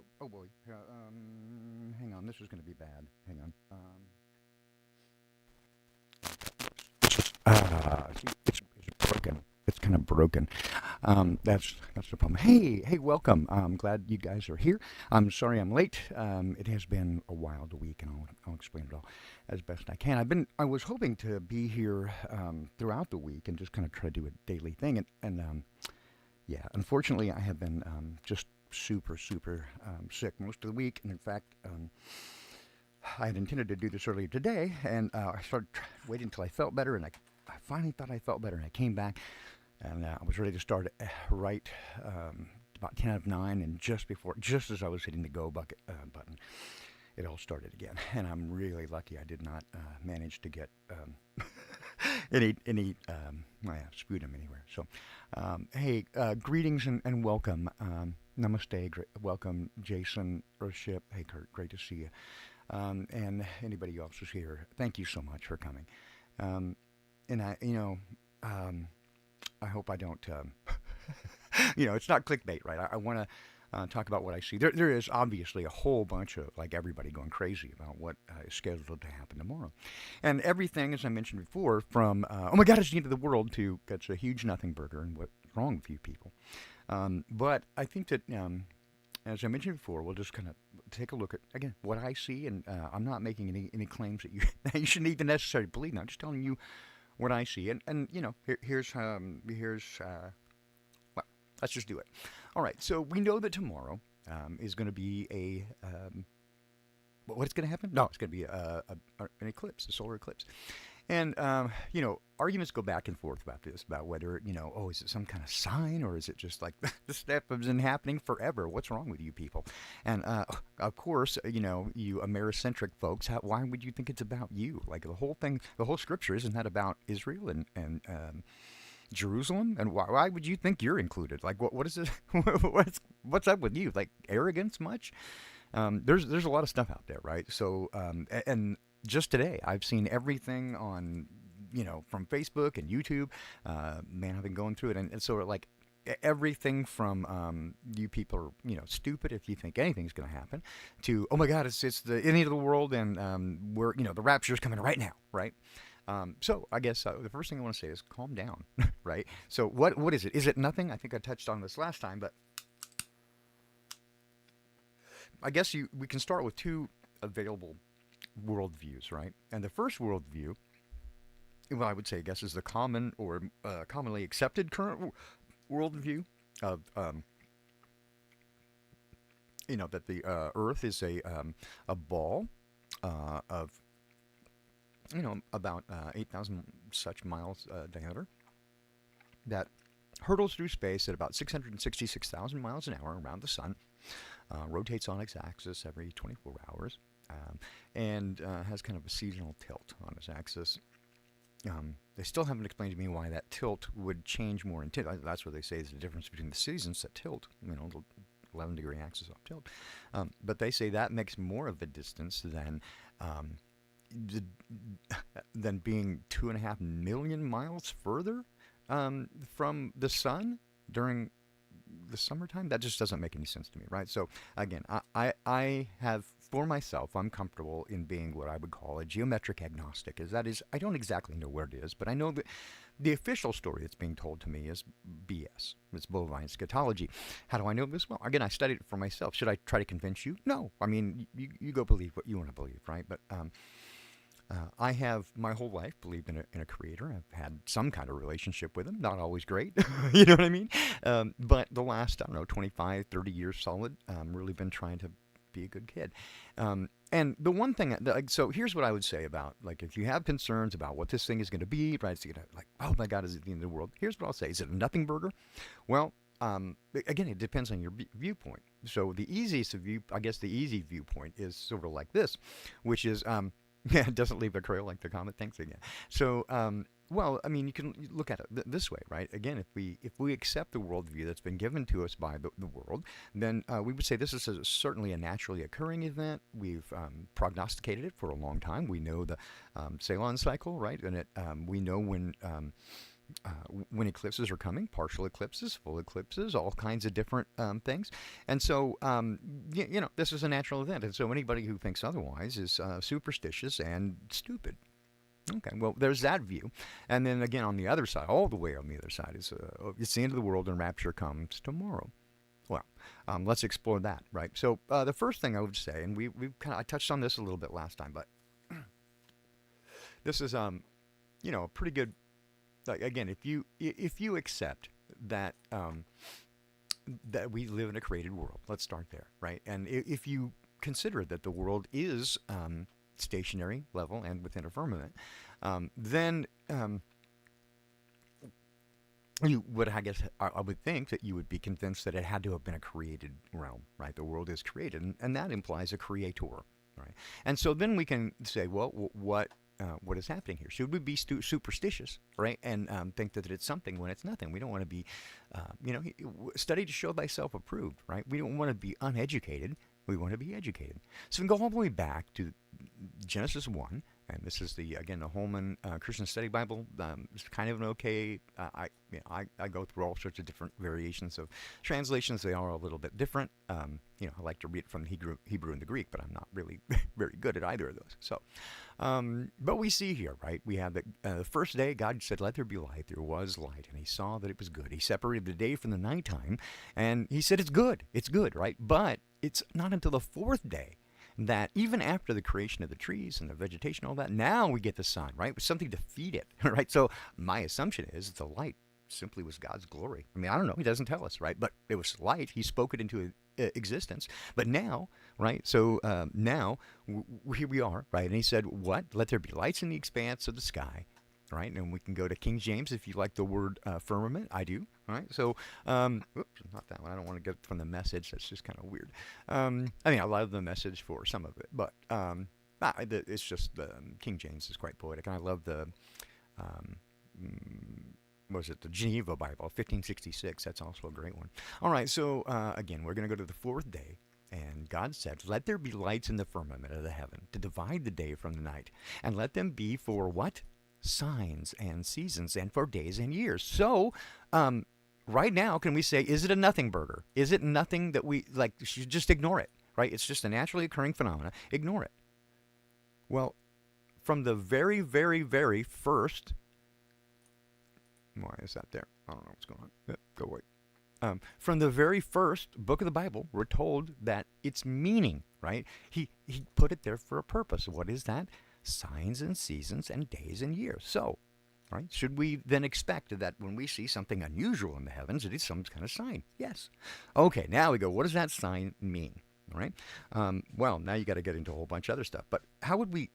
hello. Oh boy. Hang on. This is going to be bad. Hang on. It's broken. It's kind of broken. That's the problem. Hey, welcome. I'm glad you guys are here. I'm sorry I'm late. It has been a wild week, and I'll explain it all as best I can. I was hoping to be here throughout the week and just kind of try to do a daily thing, and yeah, unfortunately, I have been just super sick most of the week, and in fact, I had intended to do this earlier today, and I started waiting until I felt better, and I finally thought I felt better, and I came back, and I was ready to start right about 10 of 9, and just as I was hitting the go button, it all started again, and I'm really lucky I did not manage to get any sputum anywhere. So, hey, greetings and welcome. Namaste, welcome, Jason, Raship. Hey, Kurt, great to see you. And anybody else who's here, thank you so much for coming. And I hope I don't, it's not clickbait, right? I want to talk about what I see. There is obviously a whole bunch of, like, everybody going crazy about what is scheduled to happen tomorrow. And everything, as I mentioned before, from, oh my God, it's the end of the world, to that's a huge nothing burger and what's wrong with you people. But I think that, as I mentioned before, we'll just kind of take a look at, again, what I see, and I'm not making any claims that you that you shouldn't even necessarily believe. I'm just telling you what I see, and here's well, let's just do it. All right, so we know that tomorrow is going to be what's going to happen? No, it's going to be an eclipse, a solar eclipse. And, arguments go back and forth about this, about whether, is it some kind of sign, or is it just like this stuff has been happening forever? What's wrong with you people? And, of course, you Americentric folks, why would you think it's about you? Like, the whole thing, the whole scripture, isn't that about Israel and Jerusalem? And why would you think you're included? Like, what is it? What's up with you? Like, arrogance much? There's a lot of stuff out there, right? So, and just today, I've seen everything on, from Facebook and YouTube. Man, I've been going through it, and so like everything from you people are stupid if you think anything's going to happen, to oh my God, it's the end of the world, and we're the rapture's coming right now, right? So I guess the first thing I want to say is calm down, right? So what is it? Is it nothing? I think I touched on this last time, but I guess we can start with two available worldviews, right? And the first worldview, well, I would say, I guess, is the common or commonly accepted current worldview of, that the Earth is a ball of, about 8,000 such miles diameter that hurtles through space at about 666,000 miles an hour around the sun, rotates on its axis every 24 hours, and has kind of a seasonal tilt on its axis. They still haven't explained to me why that tilt would change more in tilt. That's what they say is the difference between the seasons that tilt, the 11-degree axis off tilt. But they say that makes more of a distance than being 2.5 million miles further from the sun during the summertime. That just doesn't make any sense to me, right? So again, I have, for myself, I'm comfortable in being what I would call a geometric agnostic. That is, I don't exactly know where it is, but I know that the official story that's being told to me is BS. It's bovine scatology. How do I know this? Well, again, I studied it for myself. Should I try to convince you? No. I mean, you go believe what you want to believe, right? But I have my whole life believed in a creator. I've had some kind of relationship with him, not always great, you know what I mean? But the last, I don't know, 25, 30 years solid, really been trying to be a good kid. And the one thing, so here's what I would say about, like, if you have concerns about what this thing is going to be, right, it's going to, like, oh my God, is it the end of the world? Here's what I'll say. Is it a nothing burger? Well, again, it depends on your viewpoint. So the easiest view, I guess the easy viewpoint is sort of like this, which is, yeah, it doesn't leave a trail like the comet. Thanks again. So, well, I mean, you can look at it this way, right? Again, if we accept the worldview that's been given to us by the world, then we would say this is certainly a naturally occurring event. We've prognosticated it for a long time. We know the Ceylon cycle, right? And we know when when eclipses are coming, partial eclipses, full eclipses, all kinds of different things. And so, this is a natural event. And so anybody who thinks otherwise is superstitious and stupid. Okay, well, there's that view. And then again, on the other side, all the way on the other side, is it's the end of the world and rapture comes tomorrow. Well, let's explore that, right? So the first thing I would say, and I touched on this a little bit last time, but this is a pretty good. Like, again, if you accept that that we live in a created world, let's start there, right? And if you consider that the world is stationary, level, and within a firmament, then you would, I guess, I would think that you would be convinced that it had to have been a created realm, right? The world is created, and that implies a creator, right? And so then we can say, well, what is happening here? Should we be superstitious, right, and think that it's something when it's nothing? We don't want to be, study to show thyself approved, right? We don't want to be uneducated. We want to be educated. So we can go all the way back to Genesis 1, and this is the Holman Christian Study Bible. It's kind of an okay. I go through all sorts of different variations of translations. They are a little bit different. I like to read it from the Hebrew and the Greek, but I'm not really very good at either of those. So, but we see here, right? We have the first day God said, "Let there be light." There was light, and He saw that it was good. He separated the day from the nighttime, and He said, "It's good. It's good," right? But it's not until the fourth day that even after the creation of the trees and the vegetation, all that, now we get the sun, right? With something to feed it, right? So my assumption is the light simply was God's glory. I mean, I don't know. He doesn't tell us, right? But it was light. He spoke it into existence. But now, right? So now here we are, right? And He said, what? Let there be lights in the expanse of the sky. Right, and we can go to King James if you like the word firmament. I do. Right, so oops, not that one. I don't want to get from the Message. That's just kind of weird. I love the Message for some of it, but it's just the King James is quite poetic, and I love the the Geneva Bible, 1566. That's also a great one. All right, so again, we're going to go to the fourth day. And God said, "Let there be lights in the firmament of the heaven to divide the day from the night, and let them be for what? Signs and seasons, and for days and years." So, right now, can we say, is it a nothing burger? Is it nothing that we should just ignore it, right? It's just a naturally occurring phenomena. Ignore it. Well, from the very, very, very first, why is that there? I don't know what's going on. Go away. From the very first book of the Bible, we're told that its meaning, right? He put it there for a purpose. What is that? Signs and seasons and days and years. So, right, should we then expect that when we see something unusual in the heavens, it is some kind of sign? Yes. Okay, now we go, what does that sign mean? All right. Well, now you got to get into a whole bunch of other stuff. But how would we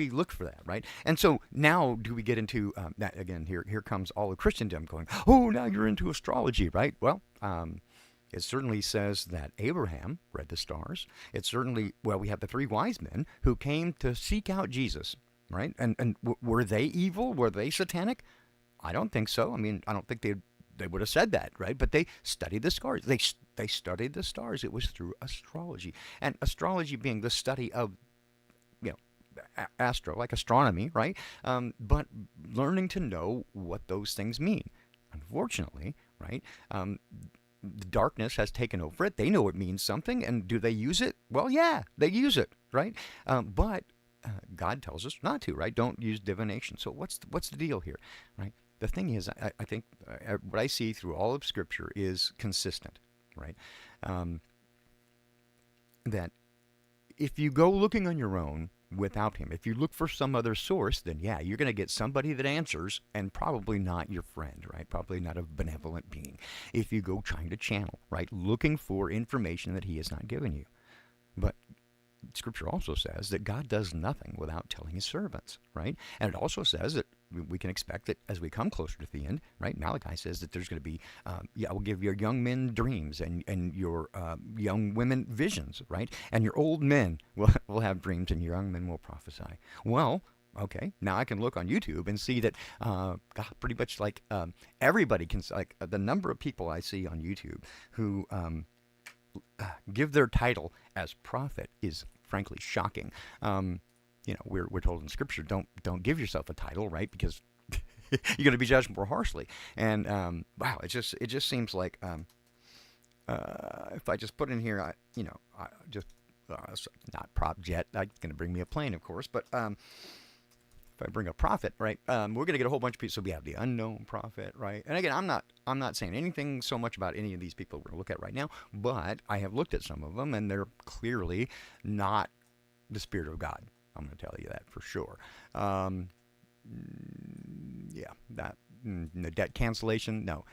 look for that, right? And so now do we get into that again? Here comes all of Christendom going, oh, now you're into astrology, right? Well, it certainly says that Abraham read the stars. It certainly, we have the three wise men who came to seek out Jesus, right? And were they evil? Were they satanic? I don't think so. I mean, I don't think they would have said that, right? But they studied the stars. They studied the stars. It was through astrology. And astrology being the study of, astro, like astronomy, right? But learning to know what those things mean. Unfortunately, right? The darkness has taken over it. They know it means something, and do they use it? Well, yeah, they use it, right? But God tells us not to, right? Don't use divination. So what's the deal here, right? The thing is, I think what I see through all of Scripture is consistent, right? That if you go looking on your own without Him, if you look for some other source, then yeah, you're going to get somebody that answers, and probably not your friend, right? Probably not a benevolent being. If you go trying to channel, right? Looking for information that He has not given you. But Scripture also says that God does nothing without telling His servants, right? And it also says that we can expect that as we come closer to the end, right? Malachi says that there's going to be, I will give your young men dreams and your young women visions, right? And your old men will have dreams and your young men will prophesy. Well, okay, now I can look on YouTube and see that, pretty much everybody can, the number of people I see on YouTube who give their title as prophet is frankly shocking. We're told in Scripture, don't give yourself a title, right? Because You're going to be judged more harshly. And wow, it just seems like if I just put in here, I just not prop jet. That's going to bring me a plane, of course, but if I bring a prophet, right, we're going to get a whole bunch of people. So we have the unknown prophet, right? And again, I'm not saying anything so much about any of these people we're going to look at right now, but I have looked at some of them, and they're clearly not the Spirit of God. I'm going to tell you that for sure. Yeah, that the debt cancellation, no.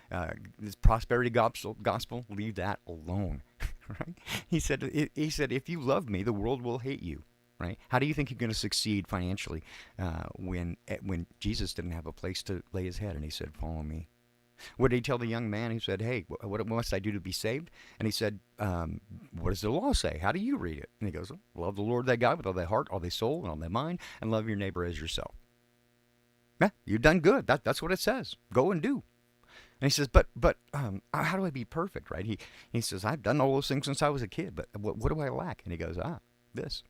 This prosperity gospel, leave that alone, right? He said, if you love me, the world will hate you. Right? How do you think you're going to succeed financially when Jesus didn't have a place to lay his head and he said, follow me? What did he tell the young man? He said, hey, what must I do to be saved? And he said, what does the law say? How do you read it? And he goes, love the Lord thy God with all thy heart, all thy soul, and all thy mind, and love your neighbor as yourself. Yeah, you've done good. That's what it says. Go and do. And he says, but how do I be perfect, right? He says, I've done all those things since I was a kid, but what do I lack? And he goes, this.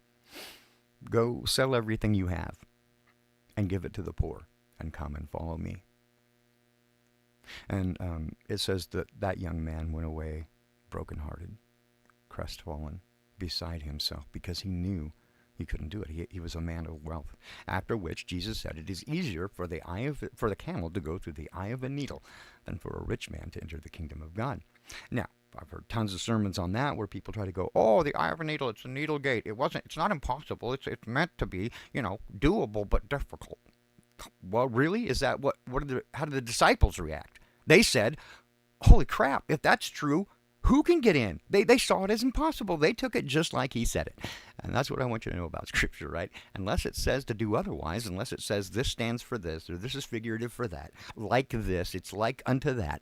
Go sell everything you have and give it to the poor and come and follow me. And it says that young man went away brokenhearted, crestfallen, beside himself, because he knew he couldn't do it. He was a man of wealth. After which Jesus said, it is easier for the camel to go through the eye of a needle than for a rich man to enter the kingdom of God. Now, I've heard tons of sermons on that where people try to go, oh, the eye of a needle, it's a needle gate. It's not impossible. It's meant to be, doable but difficult. Well, really? Is that how did the disciples react? They said, holy crap, if that's true, who can get in? They saw it as impossible. They took it just like he said it. And that's what I want you to know about Scripture, right? Unless it says to do otherwise, unless it says this stands for this, or this is figurative for that, like this, it's like unto that,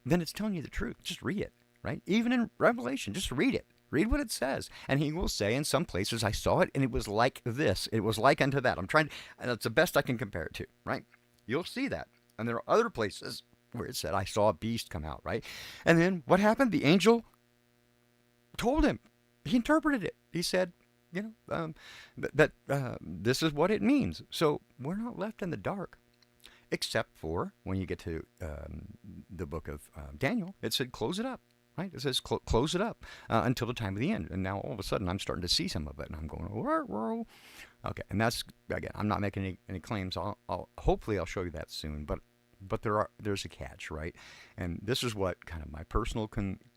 then it's telling you the truth. Just read it. Right? Even in Revelation, just read it. Read what it says. And he will say in some places, I saw it and it was like this. It was like unto that. And that's the best I can compare it to, right? You'll see that. And there are other places where it said, I saw a beast come out, right? And then what happened? The angel told him. He interpreted it. He said, this is what it means. So we're not left in the dark. Except for when you get to the book of Daniel, it said, close it up. Right? It says close it up until the time of the end. And now all of a sudden I'm starting to see some of it. And I'm going, whoa. Okay. And that's, again, I'm not making any claims. Hopefully I'll show you that soon. But there's a catch, right? And this is what kind of my personal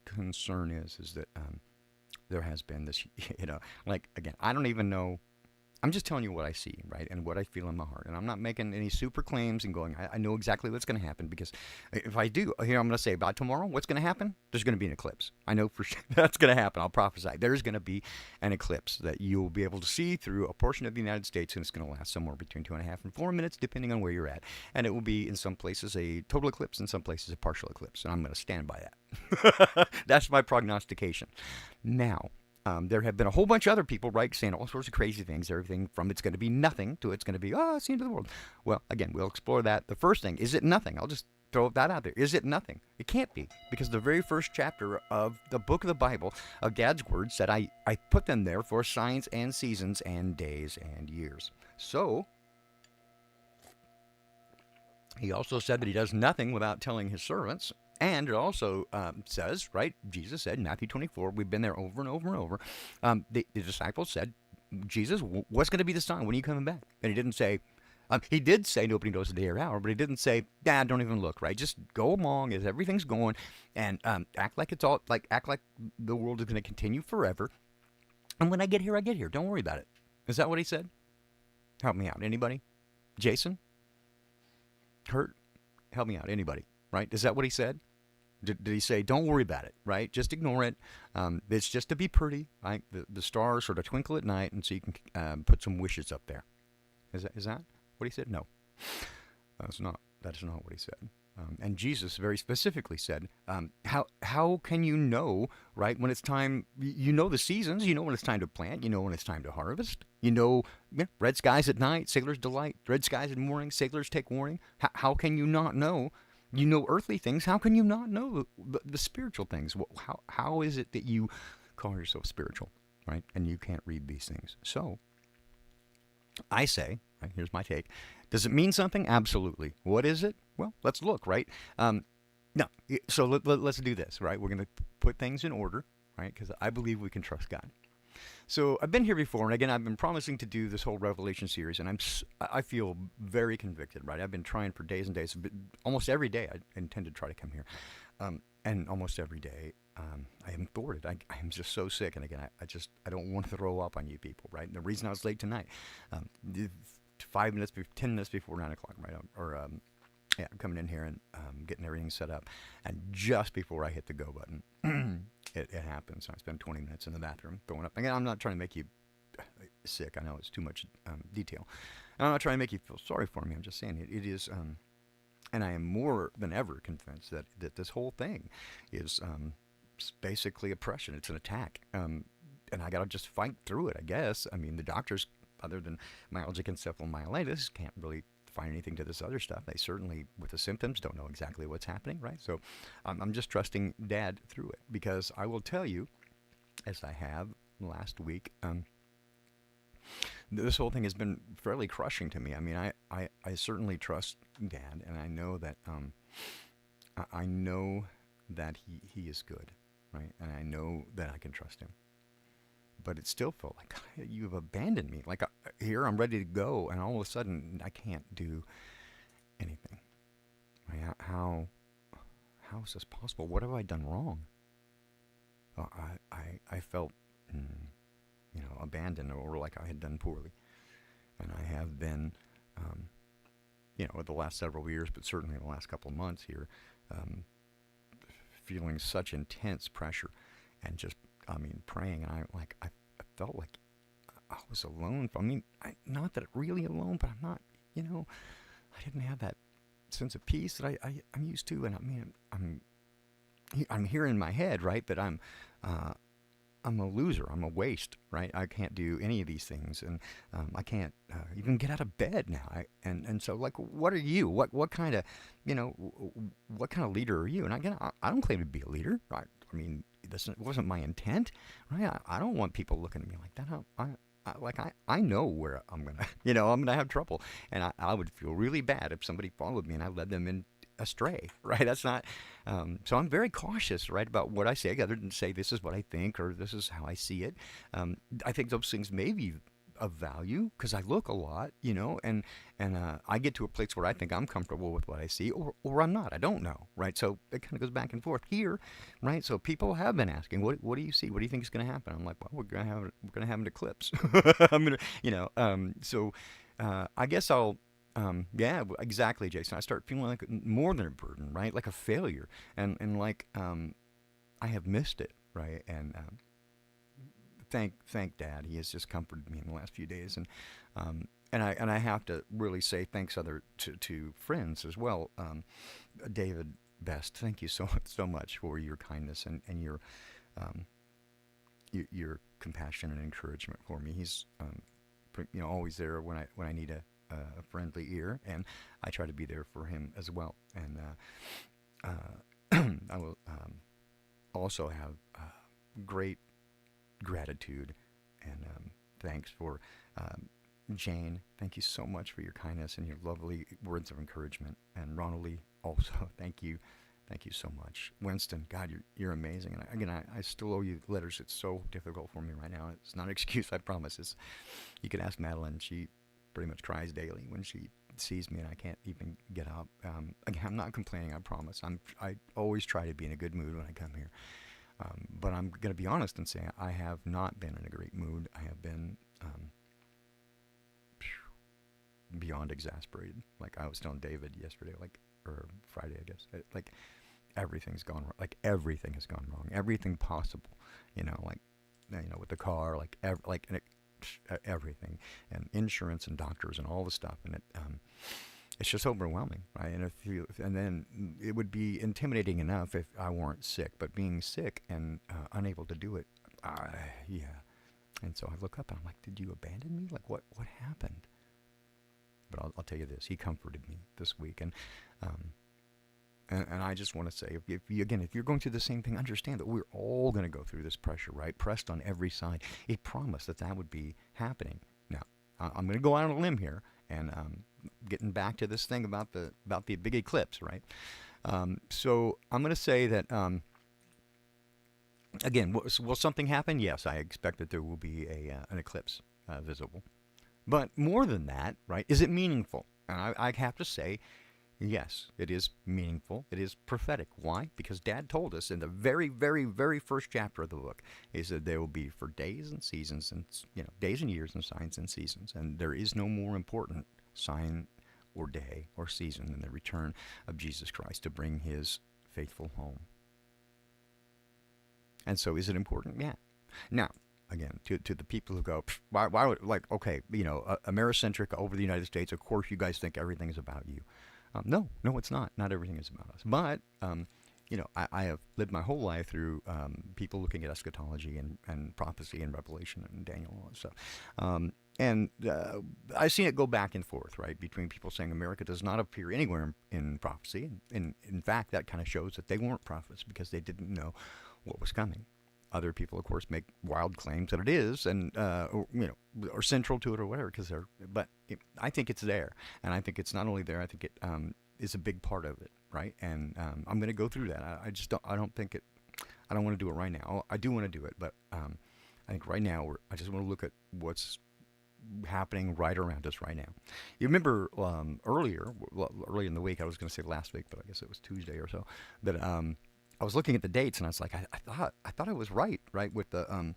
concern is that there has been this, like, again, I don't even know. I'm just telling you what I see, right, and what I feel in my heart. And I'm not making any super claims and going, I know exactly what's going to happen, because if I do, here I'm going to say about tomorrow, what's going to happen? There's going to be an eclipse. I know for sure that's going to happen. I'll prophesy. There's going to be an eclipse that you'll be able to see through a portion of the United States, and it's going to last somewhere between 2.5 and 4 minutes, depending on where you're at. And it will be, in some places, a total eclipse, in some places, a partial eclipse. And I'm going to stand by that. That's my prognostication. Now, there have been a whole bunch of other people, right, saying all sorts of crazy things, everything from it's going to be nothing to it's going to be, it's the end of the world. Well, again, we'll explore that. The first thing, is it nothing? I'll just throw that out there. Is it nothing? It can't be, because the very first chapter of the book of the Bible, of God's Word, said I put them there for signs and seasons and days and years. So, he also said that he does nothing without telling his servants. And it also says, right, Jesus said in Matthew 24, we've been there over and over and over, the disciples said, Jesus, what's going to be the sign? When are you coming back? And he didn't say, he did say nobody knows the day or hour, but he didn't say, don't even look, right? Just go along as everything's going and act like act like the world is going to continue forever. And when I get here, I get here. Don't worry about it. Is that what he said? Help me out. Anybody? Jason? Kurt? Help me out. Anybody? Right? Is that what he said? Did he say, don't worry about it, right? Just ignore it. It's just to be pretty, right? The stars sort of twinkle at night, and so you can put some wishes up there. Is that what he said? No. That's not what he said. And Jesus very specifically said, how can you know, right, when it's time, you know the seasons, you know when it's time to plant, you know when it's time to harvest, red skies at night, sailors delight, red skies in morning, sailors take warning. How can you not know? You know earthly things. How can you not know the spiritual things? How is it that you call yourself spiritual, right? And you can't read these things. So, I say, right, here's my take. Does it mean something? Absolutely. What is it? Well, let's look, right? No, so let's do this, right? We're going to put things in order, right? Because I believe we can trust God. So I've been here before, and again, I've been promising to do this whole Revelation series, and I feel very convicted, right? I've been trying for days and days. Almost every day, I intend to try to come here, and almost every day, I am thwarted. I am just so sick, and again, I don't want to throw up on you people, right? And the reason I was late tonight, 5 minutes, 10 minutes before 9 o'clock, right? Yeah, I'm coming in here and getting everything set up, and just before I hit the go button, it happens. I spend 20 minutes in the bathroom throwing up. Again, I'm not trying to make you sick. I know it's too much detail. And I'm not trying to make you feel sorry for me. I'm just saying it is, and I am more than ever convinced that this whole thing is basically oppression. It's an attack, and I got to just fight through it, I guess. I mean, the doctors, other than myalgic encephalomyelitis, can't really find anything to this other stuff. They certainly, with the symptoms, don't know exactly what's happening, right? So I'm just trusting Dad through it, because I will tell you, as I have last week, this whole thing has been fairly crushing to me. I mean, I certainly trust Dad, and I know that he is good, right? And I know that I can trust him. But it still felt like you've abandoned me. Like here I'm ready to go, and all of a sudden I can't do anything. Right? How is this possible? What have I done wrong? I felt abandoned, or like I had done poorly, and I have been the last several years, but certainly the last couple of months here, feeling such intense pressure, and just praying, and I felt like I was alone. I mean, not that really alone, but I'm not. I didn't have that sense of peace that I'm used to, and I mean, I'm here in my head, right? That I'm a loser. I'm a waste, right? I can't do any of these things, and I can't even get out of bed now. And so, like, what are you? What kind of what kind of leader are you? And again, I don't claim to be a leader. I mean, it wasn't my intent, right? I don't want people looking at me like that. I know where I'm gonna I'm gonna have trouble, and I would feel really bad if somebody followed me and I led them in astray, right? That's not. So I'm very cautious, right, about what I say, other than say this is what I think or this is how I see it. I think those things may be of value because I look a lot, and I get to a place where I think I'm comfortable with what I see, or I'm not. I don't know, right? So it kind of goes back and forth here, right? So people have been asking, what do you see? What do you think is going to happen? I'm like, well, we're gonna have an eclipse. So I guess I'll. Yeah, exactly, Jason. I start feeling like more than a burden, right? Like a failure, and like I have missed it, right? And thank Dad. He has just comforted me in the last few days, and I have to really say thanks to friends as well. David Best, thank you so much for your kindness and your compassion and encouragement for me. He's always there when I need a friendly ear, and I try to be there for him as well. And I will also have great gratitude and thanks for Jane. Thank you so much for your kindness and your lovely words of encouragement. And Ronald, also, thank you so much. Winston, God, you're amazing. And again, I still owe you letters. It's so difficult for me right now. It's not an excuse, I promise. You can ask Madeline. She pretty much cries daily when she sees me and I can't even get up. Again, I'm not complaining, I promise. I always try to be in a good mood when I come here. But I'm going to be honest and say I have not been in a great mood. I have been beyond exasperated. Like I was telling David yesterday, or Friday, I guess. Everything's gone wrong. Like everything has gone wrong. Everything possible. With the car, everything, and insurance and doctors and all the stuff, and it's just overwhelming, right? And then it would be intimidating enough if I weren't sick, but being sick and unable to do it, yeah. And so I look up and I'm like, did you abandon me? Like what happened? But I'll tell you this: He comforted me this week, and I just want to say, if you're going through the same thing, understand that we're all going to go through this pressure, right? Pressed on every side. He promised that would be happening. Now, I'm going to go out on a limb here, and getting back to this thing about the big eclipse, right? So I'm going to say that again, will something happen? Yes, I expect that there will be an eclipse visible. But more than that, right? Is it meaningful? And I have to say, yes, it is meaningful. It is prophetic. Why? Because Dad told us in the very, very, very first chapter of the book, he said there will be for days and seasons, and days and years and signs and seasons, and there is no more important sign or day or season than the return of Jesus Christ to bring His faithful home. And so, is it important? Yeah. Now, again, to the people who go, why would, like, okay, Americentric over the United States, of course you guys think everything is about you. No, it's not. Not everything is about us. But, I have lived my whole life through people looking at eschatology and prophecy and Revelation and Daniel and all that stuff. And I've seen it go back and forth, right, between people saying America does not appear anywhere in prophecy. And in fact, that kind of shows that they weren't prophets because they didn't know what was coming. Other people, of course, make wild claims that it is, and or central to it or whatever, because they're. But I think it's there, and I think it's not only there. I think it is a big part of it, right? And I'm going to go through that. I just don't. I don't think it. I don't want to do it right now. I do want to do it, but I think right now I just want to look at what's happening right around us right now. You remember early in the week, I was going to say last week, but I guess it was Tuesday or so, that I was looking at the dates, and I was like, I thought I was right with the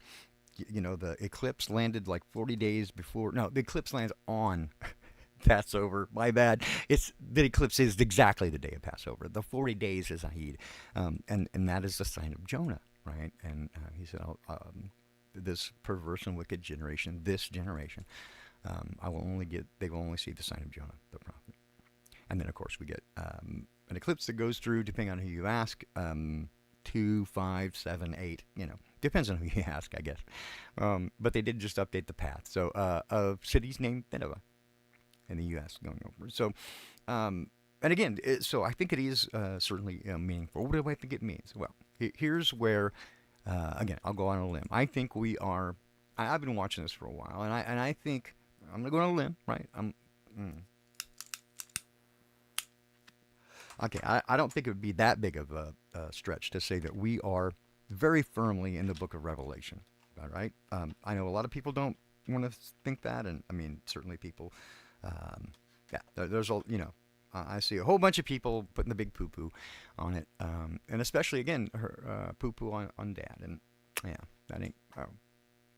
the eclipse landed like 40 days before. No, the eclipse lands on Passover. My bad. The eclipse is exactly the day of Passover. The 40 days is Ahid, and that is the sign of Jonah, right? And he said, this perverse and wicked generation, this generation, they will only see the sign of Jonah, the prophet. And then, of course, we get an eclipse that goes through, depending on who you ask, 2, 5, 7, 8, depends on who you ask, I guess. But they did just update the path. So, of cities named Nineveh in the U.S. going over. So, and again, so I think it is certainly meaningful. What do I think it means? Well, here's where, again, I'll go on a limb. I think we are, I've been watching this for a while, and I think, I'm going to go on a limb, right? Okay, I don't think it would be that big of a stretch to say that we are very firmly in the book of Revelation, all right? I know a lot of people don't want to think that, and I mean, certainly people, there's a, I see a whole bunch of people putting the big poo-poo on it, and especially, again, her poo-poo on Dad, and yeah, that ain't,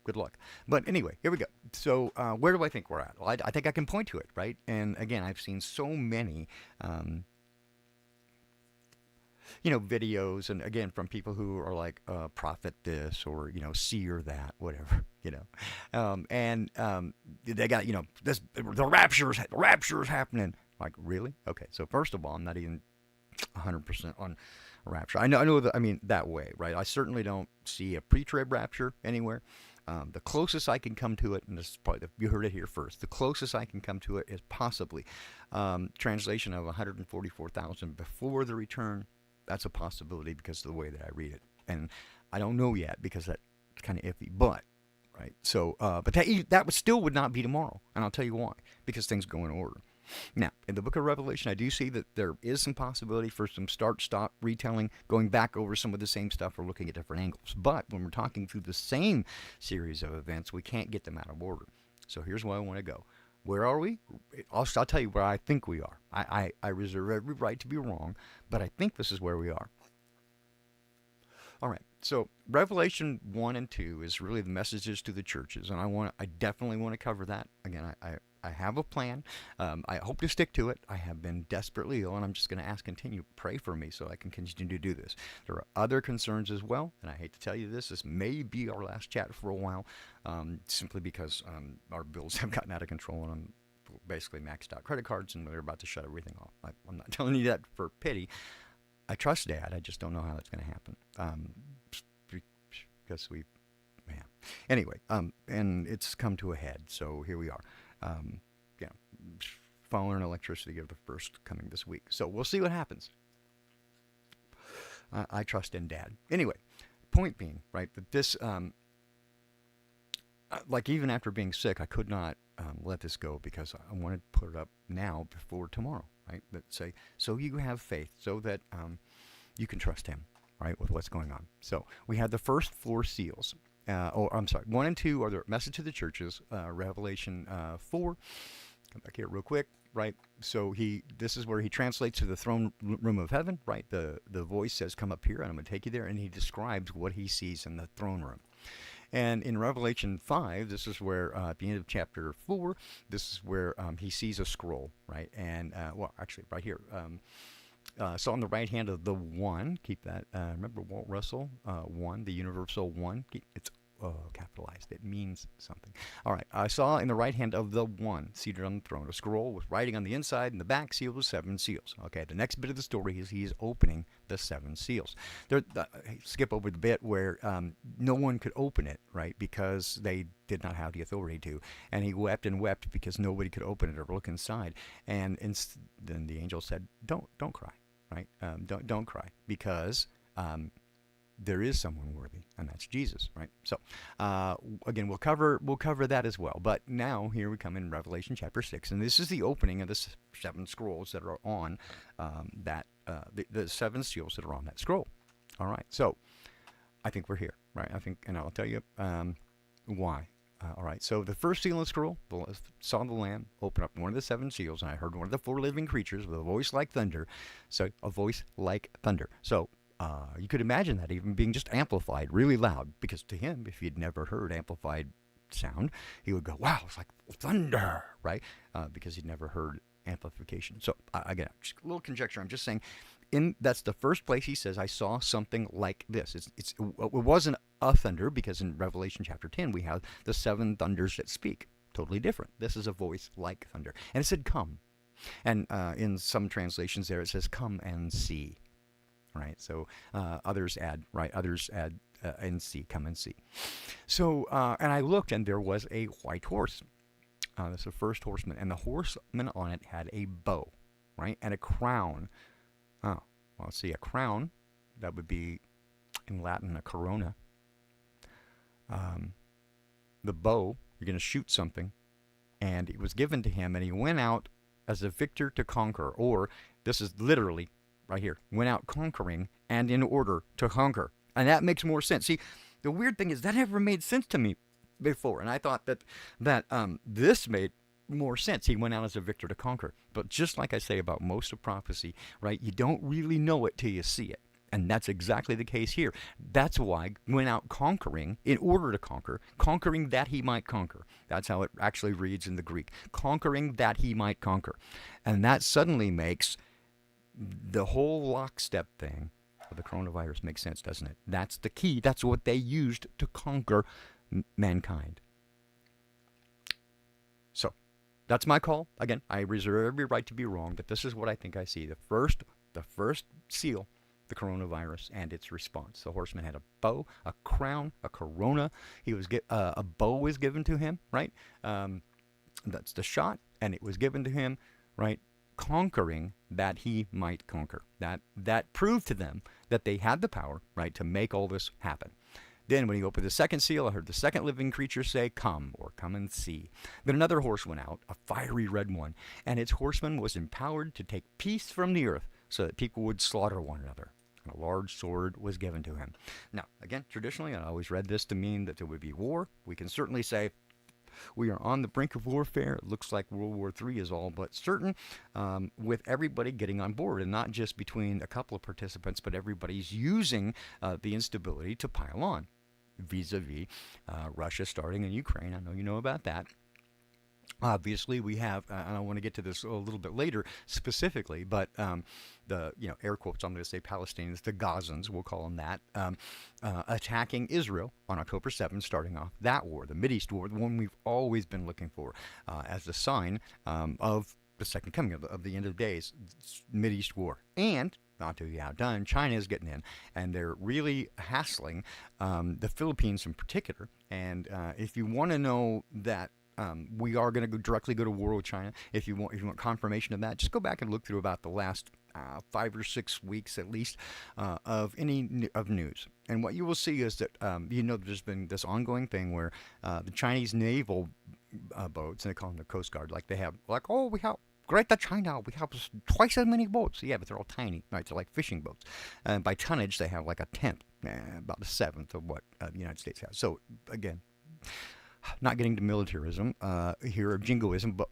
good luck. But anyway, here we go. So where do I think we're at? Well, I think I can point to it, right? And again, I've seen so many videos, and again, from people who are like, prophet this, or, seer that, whatever, and they got, the rapture is happening. Like, really? Okay, so first of all, I'm not even 100% on rapture. I know that, I mean, that way, right? I certainly don't see a pre-trib rapture anywhere. The closest I can come to it, and this is probably, you heard it here first, the closest I can come to it is possibly translation of 144,000 before the return. That's a possibility because of the way that I read it. And I don't know yet because that's kind of iffy, but, right? So, but that still would not be tomorrow, and I'll tell you why. Because things go in order. Now, in the book of Revelation, I do see that there is some possibility for some start-stop retelling, going back over some of the same stuff or looking at different angles. But when we're talking through the same series of events, we can't get them out of order. So here's where I want to go. Where are we? I'll tell you where I think we are. I reserve every right to be wrong, but I think this is where we are. All right, so Revelation 1 and 2 is really the messages to the churches, and I definitely want to cover that. Again, I have a plan. I hope to stick to it. I have been desperately ill, and I'm just going to continue, pray for me so I can continue to do this. There are other concerns as well, and I hate to tell you this may be our last chat for a while, simply because our bills have gotten out of control, and I'm basically maxed out credit cards, and they're about to shut everything off. I'm not telling you that for pity. I trust Dad. I just don't know how that's going to happen. Because anyway, and it's come to a head, so here we are. Phone and electricity are the first coming this week. So we'll see what happens. I trust in Dad. Anyway, point being, right, that this, like even after being sick, I could not let this go because I want to put it up now before tomorrow, right? That say, so you have faith, so that you can trust him, right, with what's going on. So we have the first four seals. I'm sorry, 1 and 2 are the message to the churches. Revelation 4. Come back here real quick, right? So this is where he translates to the throne room of heaven, right? The voice says, "Come up here, and I'm going to take you there," and he describes what he sees in the throne room. And in Revelation 5, this is where, at the end of chapter 4, this is where he sees a scroll, right? And, well, actually, right here. So on the right hand of the one, keep that, remember Walt Russell, one, the universal one, it's capitalized. It means something. All right. I saw in the right hand of the one seated on the throne a scroll with writing on the inside and the back sealed with 7 seals. Okay. The next bit of the story is he's opening the 7 seals. Skip over the bit where no one could open it, right, because they did not have the authority to. And he wept and wept because nobody could open it or look inside. And then the angel said, "Don't cry, right? Don't cry, because there is someone worthy, and that's Jesus," right? So, again, we'll cover that as well. But now here we come in Revelation chapter 6, and this is the opening of the 7 scrolls that are on the 7 seals that are on that scroll. All right, so I think we're here, right? I think, and I'll tell you why. All right, so the first seal in the scroll, saw the Lamb open up one of the 7 seals, and I heard one of the 4 living creatures with a voice like thunder. So a voice like thunder. So you could imagine that even being just amplified really loud, because to him, if he'd never heard amplified sound, he would go, "Wow, it's like thunder," right? Because he'd never heard amplification. So again, just a little conjecture. I'm just saying, that's the first place he says, "I saw something like this." It wasn't a thunder, because in Revelation chapter 10 we have the 7 thunders that speak. Totally different. This is a voice like thunder, and it said, "Come," and in some translations there it says, "Come and see." Right, so others add and see, come and see. So, and I looked, and there was a white horse. That's the first horseman, and the horseman on it had a bow, right, and a crown. Oh, well, let's see, a crown, that would be in Latin a corona. The bow, you're going to shoot something, and it was given to him, and he went out as a victor to conquer, or this is literally right here, went out conquering and in order to conquer. And that makes more sense. See, the weird thing is that never made sense to me before, and I thought that this made more sense. He went out as a victor to conquer. But just like I say about most of prophecy, right, you don't really know it till you see it. And that's exactly the case here. That's why he went out conquering in order to conquer, conquering that he might conquer. That's how it actually reads in the Greek. Conquering that he might conquer. And that suddenly makes the whole lockstep thing of the coronavirus makes sense, doesn't it? That's the key. That's what they used to conquer mankind. So, that's my call. Again, I reserve every right to be wrong, but this is what I think I see. The first seal, the coronavirus and its response. The horseman had a bow, a crown, a corona. A bow was given to him, right? That's the shot, and it was given to him, right? Conquering that he might conquer. That proved to them that they had the power, right, to make all this happen. Then when he opened the second seal, I heard the second living creature say, "Come," or "Come and see." Then another horse went out, a fiery red one, and its horseman was empowered to take peace from the earth so that people would slaughter one another. And a large sword was given to him. Now, again, traditionally, I always read this to mean that there would be war. We can certainly say we are on the brink of warfare. It looks like World War III is all but certain, with everybody getting on board, and not just between a couple of participants, but everybody's using the instability to pile on, vis-a-vis Russia starting in Ukraine. I know you know about that. Obviously, we have, and I want to get to this a little bit later specifically, but the, air quotes, I'm going to say Palestinians, the Gazans, we'll call them that, attacking Israel on October 7th, starting off that war, the Mideast War, the one we've always been looking for as a sign of the second coming of the end of days, Mideast War. And not to be outdone, China is getting in, and they're really hassling the Philippines in particular. And if you want to know that we are going to directly go to war with China, if you want confirmation of that, just go back and look through about the last 5 or 6 weeks at least of news. And what you will see is that there's been this ongoing thing where the Chinese naval boats, and they call them the Coast Guard. Like they have, like, oh, we have Great China, we have twice as many boats. Yeah, but they're all tiny, right? They're like fishing boats. And by tonnage, they have like a tenth, about a seventh of what the United States has. So again, not getting to militarism here or jingoism, but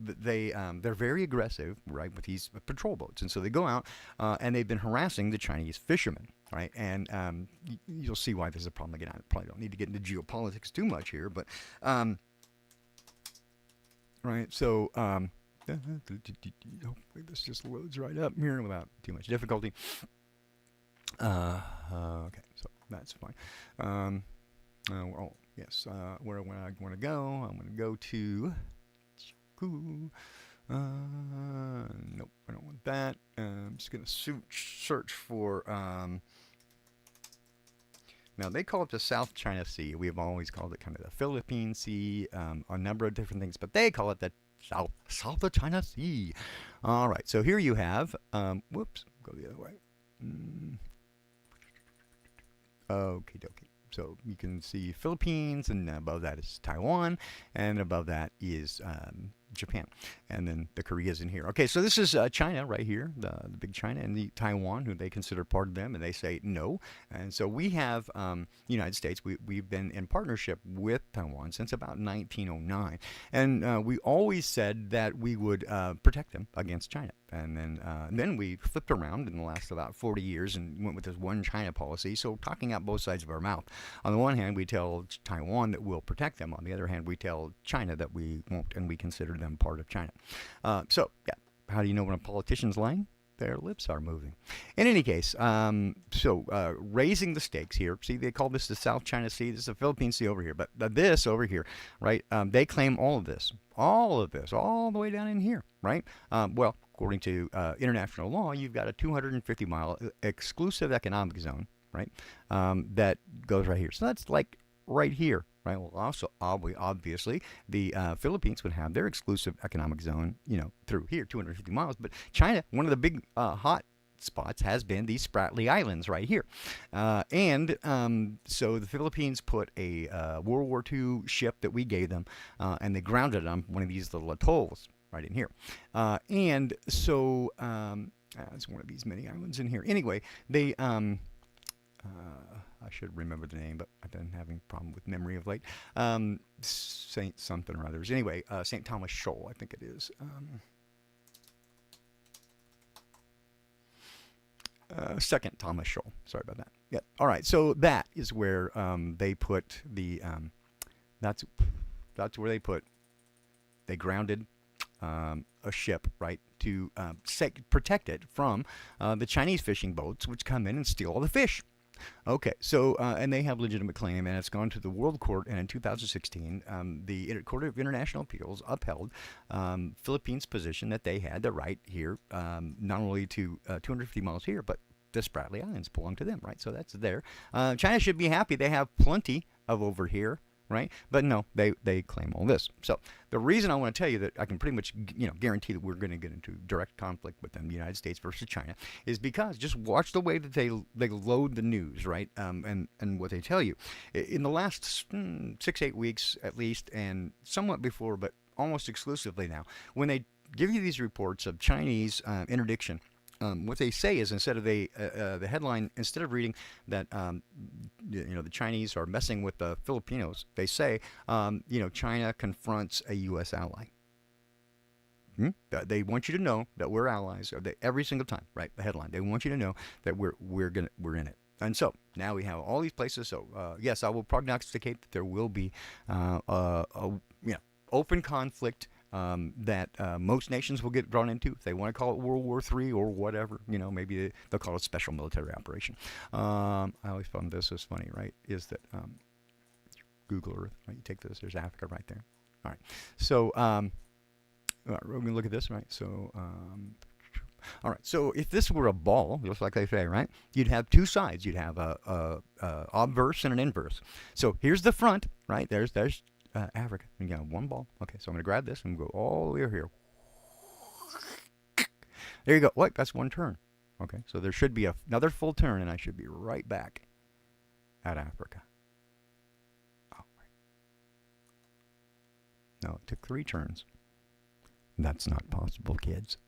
they're very aggressive, right, with these patrol boats, and so they go out and they've been harassing the Chinese fishermen, right, and you'll see why this is a problem. Again, I probably don't need to get into geopolitics too much here, but right, so hopefully this just loads right up here without too much difficulty. Okay, so that's fine. Yes, where I want to go, I'm going to go to. Nope, I don't want that. I'm just going to search for. Now, they call it the South China Sea. We have always called it kind of the Philippine Sea, a number of different things, but they call it the South China Sea. All right, so here you have. Whoops, go the other way. Okie dokie. So you can see Philippines, and above that is Taiwan, and above that is Japan, and then the Korea's in here. Okay, so this is China right here, the big China, and the Taiwan, who they consider part of them, and they say no. And so we have United States. We've been in partnership with Taiwan since about 1909, and we always said that we would protect them against China. And then we flipped around in the last about 40 years and went with this one China policy. So talking out both sides of our mouth. On the one hand, we tell Taiwan that we'll protect them. On the other hand, we tell China that we won't, and we consider them part of China. So, yeah, how do you know when a politician's lying? Their lips are moving. In any case, raising the stakes here. See, they call this the South China Sea. This is the Philippine Sea over here. But this over here, right, they claim all of this, all the way down in here, right? Well, according to international law, you've got a 250-mile exclusive economic zone, right, that goes right here. So that's like right here, right? Well, also, obviously, the Philippines would have their exclusive economic zone, through here, 250 miles. But China, one of the big hot spots has been these Spratly Islands right here. So the Philippines put a World War II ship that we gave them, and they grounded it on one of these little atolls right in here. It's one of these many islands in here. Anyway, they... I should remember the name, but I've been having a problem with memory of late. Saint something or others. Anyway, St. Thomas Shoal, I think it is. Second Thomas Shoal. Sorry about that. Yeah. All right. So that is where they put the. That's where they grounded a ship, right, to protect it from the Chinese fishing boats, which come in and steal all the fish. Okay, so, and they have legitimate claim, and it's gone to the World Court, and in 2016, the Court of International Appeals upheld Philippines' position that they had the right here, not only to 250 miles here, but the Spratly Islands belong to them, right? So that's there. China should be happy. They have plenty of over here, right? But no, they claim all this. So the reason I want to tell you that I can pretty much guarantee that we're going to get into direct conflict with them, the United States versus China, is because just watch the way that they load the news, right? And what they tell you in the last 6-8 weeks at least, and somewhat before, but almost exclusively now, when they give you these reports of Chinese interdiction. What they say is, instead of the headline, instead of reading that the Chinese are messing with the Filipinos, they say China confronts a U.S. ally. They want you to know that we're allies every single time, right? The headline. They want you to know that we're in it. And so now we have all these places. So yes, I will prognosticate that there will be open conflict. That most nations will get drawn into. If they want to call it World War III or whatever, maybe they'll call it special military operation. I always found this is funny, right? Is that Google Earth, right? You take this, there's Africa right there. All right. So, we're going to look at this, right? So, all right. So if this were a ball, just like they say, right? You'd have two sides. You'd have a obverse and an inverse. So here's the front, right? There's Africa. You got one ball. Okay, so I'm going to grab this and go all the way over here. There you go. What? That's one turn. Okay, so there should be another full turn, and I should be right back at Africa. All No, it took 3 turns. That's not possible, kids.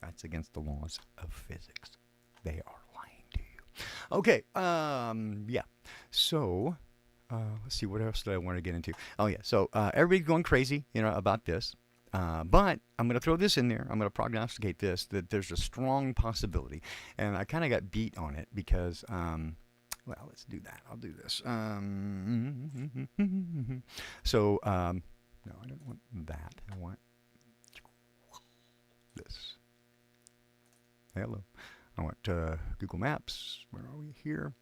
That's against the laws of physics. They are lying to you. Okay, yeah. So, let's see, what else did I want to get into? Oh, yeah, so everybody's going crazy, about this. But I'm going to throw this in there. I'm going to prognosticate this, that there's a strong possibility. And I kind of got beat on it because, well, let's do that. I'll do this. So, no, I don't want that. I want this. Hello. I want Google Maps. Where are we? Here.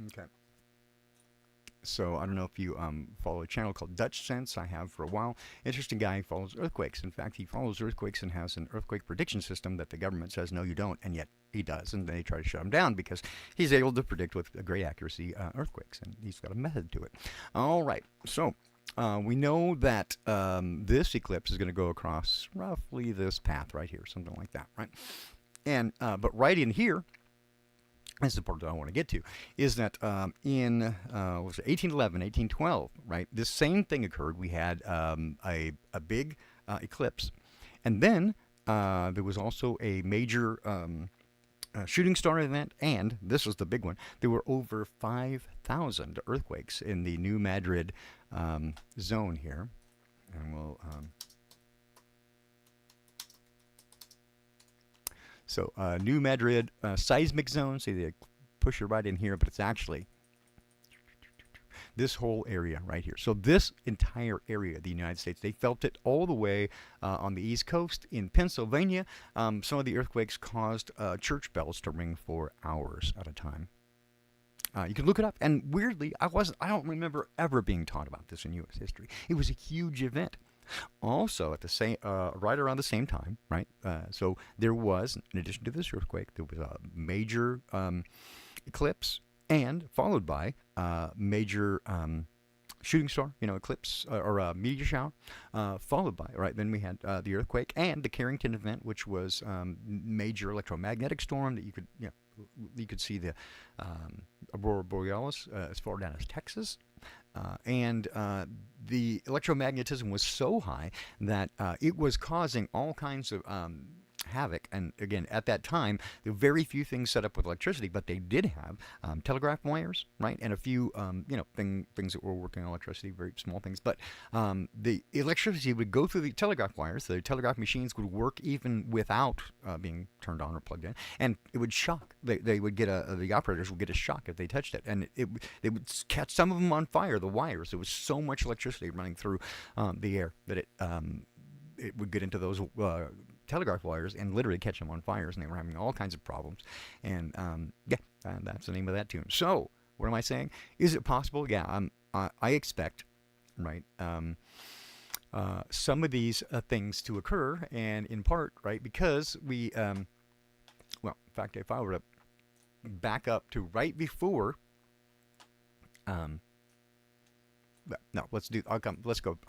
Okay. So I don't know if you follow a channel called Dutch Sense. I have for a while. Interesting guy. He follows earthquakes. In fact, he follows earthquakes and has an earthquake prediction system that the government says, no, you don't, and yet he does. And they try to shut him down because he's able to predict with great accuracy earthquakes, and he's got a method to it. All right. So we know that this eclipse is going to go across roughly this path right here, something like that, right? And but right in here, that's the part that I want to get to, is that in 1811, 1812, right, this same thing occurred. We had a big eclipse, and then there was also a major shooting star event, and this was the big one. There were over 5,000 earthquakes in the New Madrid zone here, and we'll... So, New Madrid seismic zone. See, they push it right in here, but it's actually this whole area right here. So this entire area of the United States, they felt it all the way on the East Coast. In Pennsylvania, some of the earthquakes caused church bells to ring for hours at a time. You can look it up, and weirdly, I don't remember ever being taught about this in U.S. history. It was a huge event. Also, at the same, right around the same time, right? So there was, in addition to this earthquake, there was a major eclipse, and followed by major shooting star, eclipse or a meteor shower, followed by, right? Then we had the earthquake and the Carrington event, which was major electromagnetic storm that you could see the aurora borealis as far down as Texas. And the electromagnetism was so high that it was causing all kinds of havoc. And again, at that time, there were very few things set up with electricity, but they did have telegraph wires, right? And a few, things that were working on electricity, very small things. But the electricity would go through the telegraph wires. The telegraph machines would work even without being turned on or plugged in, and it would shock. They would get the operators would get a shock if they touched it, and they would catch some of them on fire. The wires. There was so much electricity running through the air that it would get into those telegraph wires and literally catch them on fires, and they were having all kinds of problems. And that's the name of that tune. So what am I saying? Is it possible? Yeah, I expect, right, some of these things to occur, and in part, right, because we, well, in fact, if I were to back up to right before, no, let's go. I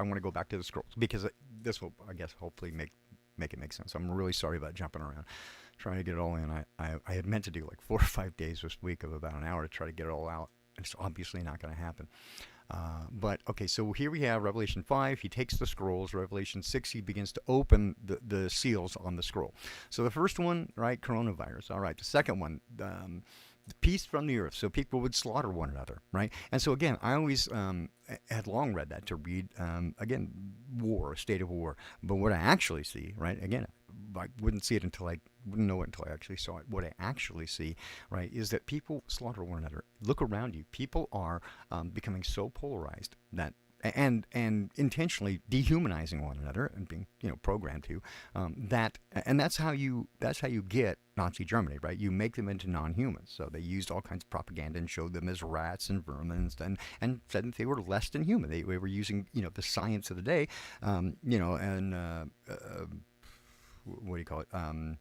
want to go back to the scrolls because this will, I guess, hopefully make it make sense. I'm really sorry about jumping around, trying to get it all in. I had meant to do like 4 or 5 days this week of about an hour to try to get it all out. It's obviously not going to happen. But okay, so here we have Revelation 5. He takes the scrolls. Revelation 6, he begins to open the seals on the scroll. So the first one, right, coronavirus. All right, the second one, peace from the earth, so people would slaughter one another, right? And so again, I always had long read that to read, again, war, a state of war. But what I actually see, right, again, I wouldn't know it until I actually saw it. What I actually see, right, is that people slaughter one another. Look around you. People are becoming so polarized that and intentionally dehumanizing one another and being programmed to that's how you get Nazi Germany, right? You make them into non-humans. So they used all kinds of propaganda and showed them as rats and vermin and said that they were less than human. They were using the science of the day, and what do you call it? Oh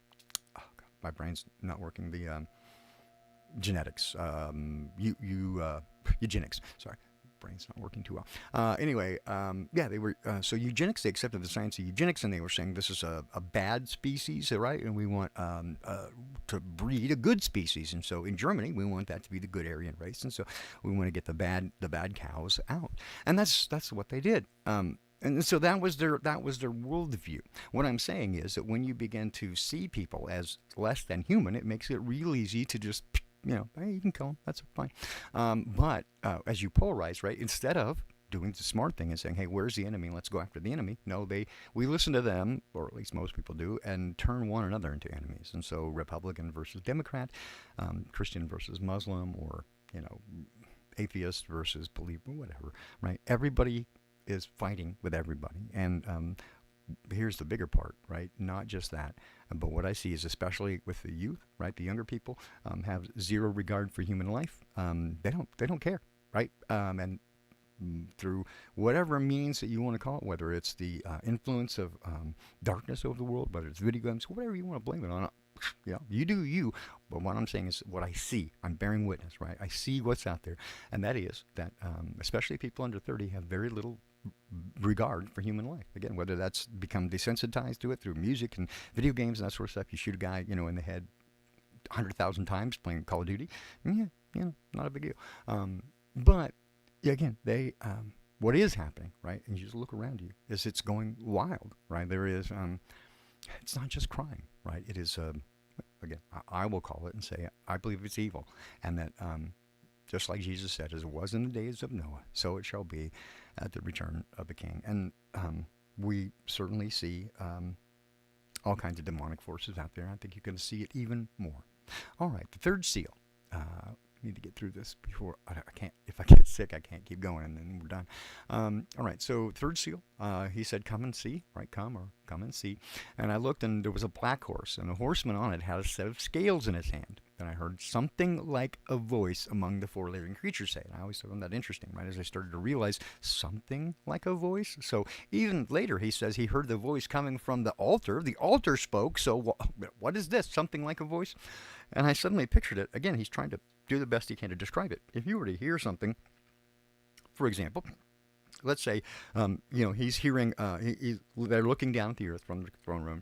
God, my brain's not working. The genetics, eugenics. Sorry. Brain's not working too well. Anyway, they were, so eugenics, they accepted the science of eugenics, and they were saying this is a bad species, right? And we want to breed a good species. And so in Germany, we want that to be the good Aryan race. And so we want to get the bad cows out. And that's what they did. And so that was their worldview. What I'm saying is that when you begin to see people as less than human, it makes it real easy to just, hey, you can kill them. That's fine. But as you polarize, right, instead of doing the smart thing and saying, hey, where's the enemy? Let's go after the enemy. No, we listen to them, or at least most people do, and turn one another into enemies. And so Republican versus Democrat, Christian versus Muslim, or atheist versus believer, whatever, right? Everybody is fighting with everybody. And here's the bigger part, right? Not just that, but what I see is, especially with the youth, right? The younger people have zero regard for human life. They don't care, right? And through whatever means that you want to call it, whether it's the influence of darkness over the world, whether it's video games, whatever you want to blame it on. You do you. But what I'm saying is what I see. I'm bearing witness, right? I see what's out there, and that is that especially people under 30 have very little regard for human life. Again, whether that's become desensitized to it through music and video games and that sort of stuff. You shoot a guy, in the head 100,000 times playing Call of Duty. Yeah, not a big deal. But again, what is happening, right? And you just look around you, is it's going wild, right? There is, it's not just crime, right? It is, again, I will call it and say, I believe it's evil. And that, just like Jesus said, as it was in the days of Noah, so it shall be at the return of the King. And we certainly see all kinds of demonic forces out there. I think you're going to see it even more. All right, the third seal. Need to get through this before I can't. If I get sick, I can't keep going, and then we're done. All right. So third seal. He said, "Come and see." Right? Come and see. And I looked, and there was a black horse, and the horseman on it had a set of scales in his hand. And I heard something like a voice among the four living creatures say. And I always found that interesting, right? As I started to realize something like a voice. So even later, he says he heard the voice coming from the altar. The altar spoke. So what is this? Something like a voice? And I suddenly pictured it. Again, he's trying to do the best he can to describe it. If you were to hear something, for example, let's say, he's hearing, they're looking down at the earth from the throne room,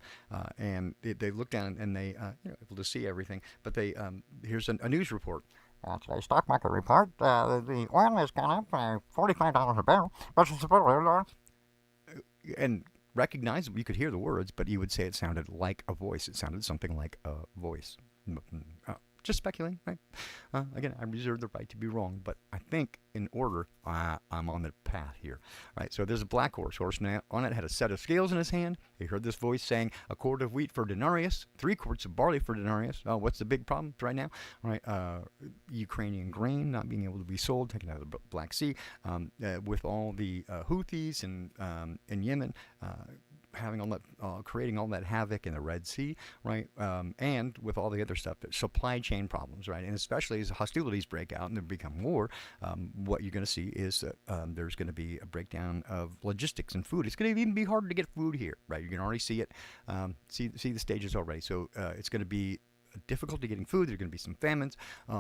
and they look down and they, able to see everything, but here's a news report. Today's stock market report, the oil has gone up by $45 a barrel, but and recognizable, you could hear the words, but you would say it sounded like a voice. It sounded something like a voice. Just speculating, right? Again, I reserve the right to be wrong, but I think in order, I'm on the path here. Right, so there's a black horseman on it had a set of scales in his hand. He heard this voice saying, a quart of wheat for denarius, 3 quarts of barley for denarius. Oh, what's the big problem right now? Right, Ukrainian grain not being able to be sold, taken out of the Black Sea, with all the Houthis in Yemen, having all that, creating all that havoc in the Red Sea, right? And with all the other stuff, supply chain problems, right? And especially as hostilities break out and there become war, what you're going to see is that there's going to be a breakdown of logistics and food. It's going to even be harder to get food here, right? You can already see it, see the stages already. So it's going to be difficulty getting food. There's going to be some famines,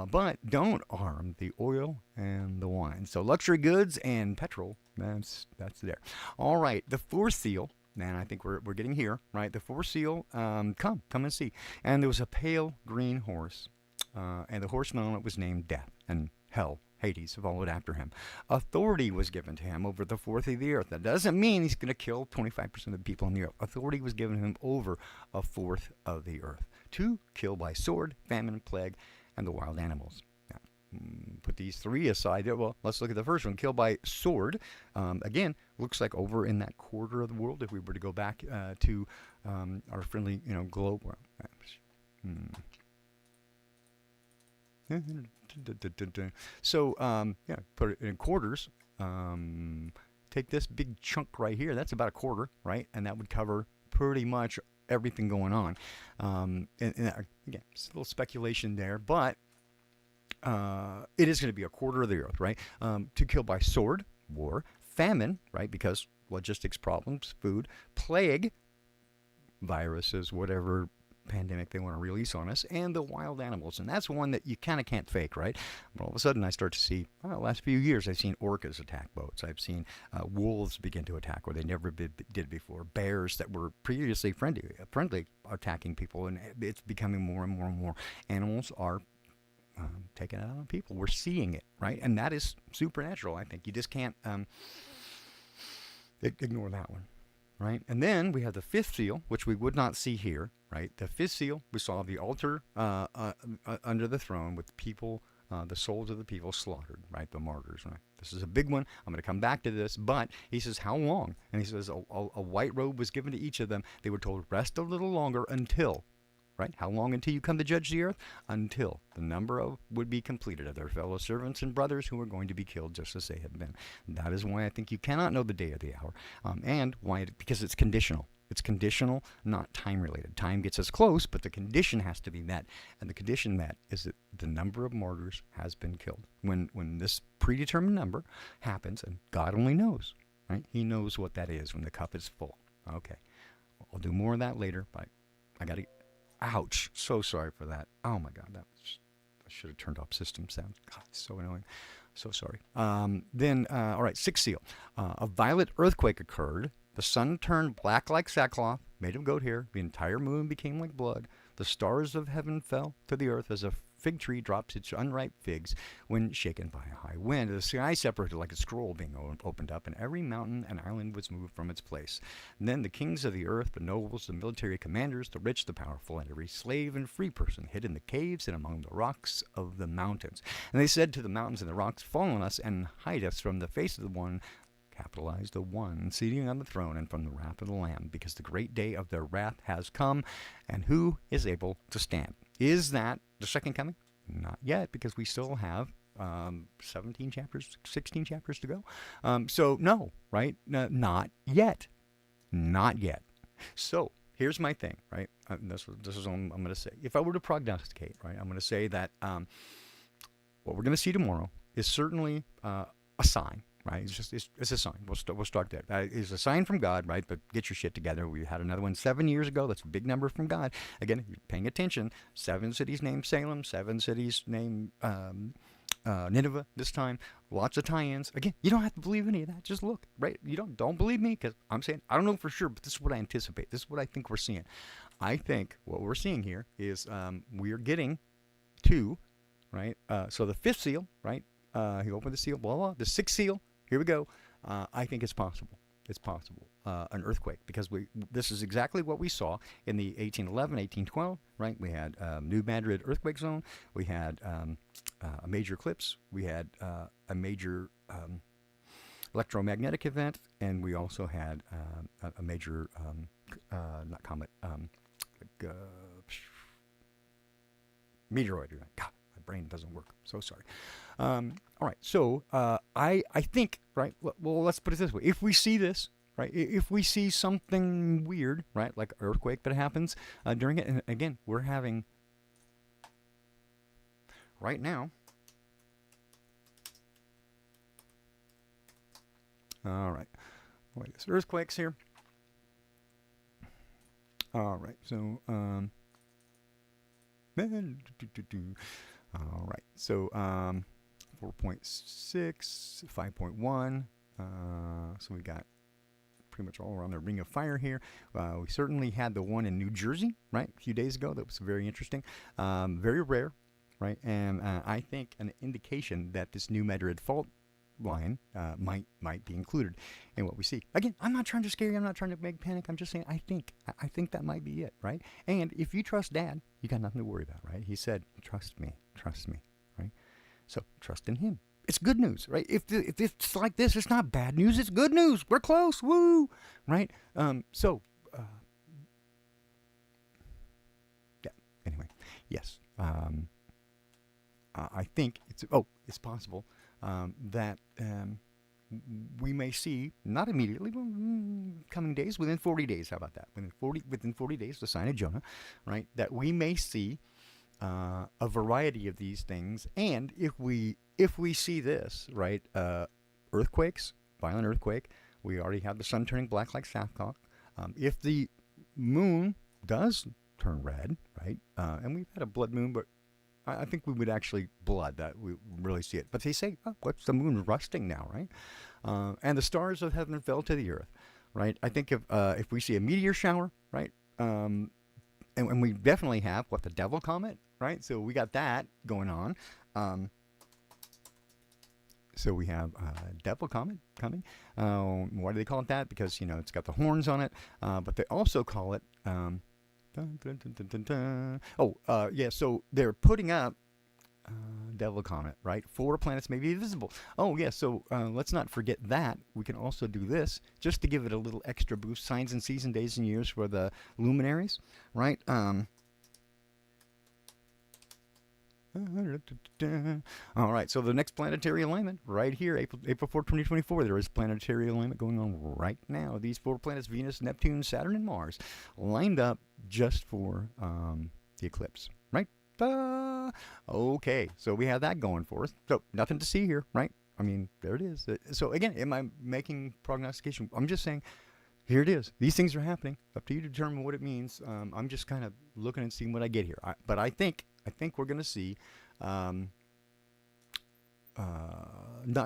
but don't harm the oil and the wine. So luxury goods and petrol, that's there. All right, the fourth seal. And I think we're getting here, right? The fourth seal, come and see. And there was a pale green horse, and the horseman on it was named Death, and hell, Hades, followed after him. Authority was given to him over the fourth of the earth. That doesn't mean he's going to kill 25% of the people on the earth. Authority was given him over a fourth of the earth to kill by sword, famine, plague, and the wild animals. Put these three aside. Well, let's look at the first one. Kill by sword. Again, looks like over in that quarter of the world. If we were to go back to our friendly, globe. So, put it in quarters. Take this big chunk right here. That's about a quarter, right? And that would cover pretty much everything going on. And again, it's a little speculation there, but it is going to be a quarter of the earth, right? To kill by sword, war, famine, right? Because logistics problems, food, plague, viruses, whatever pandemic they want to release on us, and the wild animals. And that's one that you kind of can't fake, right? But all of a sudden I start to see, the last few years I've seen orcas attack boats. I've seen wolves begin to attack where they never did before. Bears that were previously friendly attacking people, and it's becoming more and more and more. Animals are taking it out on people. We're seeing it, right? And that is supernatural, I think. You just can't Ignore that one, right? And then we have the fifth seal, which we would not see here, right? The fifth seal, we saw the altar under the throne with people, the souls of the people slaughtered, right? The martyrs, right? This is a big one. I'm going to come back to this, but he says, how long? And he says, a white robe was given to each of them. They were told, rest a little longer until, right? How long until you come to judge the earth? Until the number of would be completed of their fellow servants and brothers who were going to be killed just as they had been. That is why I think you cannot know the day or the hour, and why because it's conditional. It's conditional, not time related. Time gets us close, but the condition has to be met, and the condition met is that the number of martyrs has been killed. When this predetermined number happens, and God only knows, right? He knows what that is when the cup is full. Okay, I'll do more of that later, but I got to. Ouch. So sorry for that. Oh my God. I should have turned off system sound. God, it's so annoying. So sorry. All right, sixth seal. A violent earthquake occurred. The sun turned black like sackcloth, made of goat hair. The entire moon became like blood. The stars of heaven fell to the earth as a fig tree drops its unripe figs when shaken by a high wind. The sky separated like a scroll being opened up, and every mountain and island was moved from its place. And then the kings of the earth, the nobles, the military commanders, the rich, the powerful, and every slave and free person hid in the caves and among the rocks of the mountains. And they said to the mountains and the rocks, fall on us and hide us from the face of the one, capitalized the one seating on the throne, and from the wrath of the Lamb, because the great day of their wrath has come, and who is able to stand? Is that the second coming? Not yet, because we still have 17 chapters, 16 chapters to go. So no, right? Not yet. Not yet. So here's my thing, right? This is what I'm going to say. If I were to prognosticate, right, I'm going to say that what we're going to see tomorrow is certainly a sign. Right, it's a sign. We'll start there. It's a sign from God, right? But get your shit together. We had another one 7 years ago. That's a big number from God. Again, if you're paying attention, 7 cities named Salem, 7 cities named Nineveh. This time, lots of tie-ins. Again, you don't have to believe any of that. Just look, right? You don't believe me because I'm saying I don't know for sure, but this is what I anticipate. This is what I think we're seeing. I think what we're seeing here is we are getting to, right? So the fifth seal, right? He opened the seal. Blah blah. The sixth seal. Here we go. I think it's possible. It's possible. An earthquake, because this is exactly what we saw in the 1811, 1812, right? We had New Madrid earthquake zone. We had a major eclipse. We had a major electromagnetic event, and we also had a major, not comet, meteoroid event. God, my brain doesn't work. So sorry. All right, so I think, right, well, let's put it this way. If we see this, right, if we see something weird, right, like an earthquake that happens during it, and again, we're having, right now, all right, wait, there's earthquakes here. All right, so, all right, so, 4.6, 5.1, so we got pretty much all around the ring of fire here. We certainly had the one in New Jersey, right, a few days ago. That was very interesting, very rare, right, and I think an indication that this New Madrid fault line might be included in what we see. Again, I'm not trying to scare you. I'm not trying to make panic. I'm just saying I think that might be it, right? And if you trust Dad, you got nothing to worry about, right? He said, trust me, right? So trust in him. It's good news, right? If it's like this, it's not bad news. It's good news. We're close. Woo, right? Yeah. Anyway, yes. I think it's possible that we may see, not immediately, coming days, within 40 days. How about that? Within 40 days, the sign of Jonah, right? That we may see a variety of these things, and if we see this, right, earthquakes, violent earthquake, we already have the sun turning black like sackcloth. If the moon does turn red, right, and we've had a blood moon, but I think we would actually blood that we really see it. But they say, what's the moon rusting now, right? And the stars of heaven fell to the earth, right? I think if we see a meteor shower, right, and we definitely have the devil comet, right? So we got that going on. So we have Devil Comet coming. Why do they call it that? Because it's got the horns on it, but they also call it. Dun, dun, dun, dun, dun, dun. Oh, yeah. So they're putting up Devil Comet, right? 4 planets may be visible. Oh, yeah. So let's not forget that. We can also do this just to give it a little extra boost. Signs and season, days and years for the luminaries, right? All right, so the next planetary alignment right here, April 4, 2024. There is planetary alignment going on right now. These 4 planets, Venus, Neptune, Saturn, and Mars, lined up just for the eclipse, right? Okay, so we have that going for us. So nothing to see here, right? I mean, there it is. So again, am I making prognostication? I'm just saying, here it is. These things are happening. Up to you to determine what it means. I'm just kind of looking and seeing what I get here. But I think we're going to see not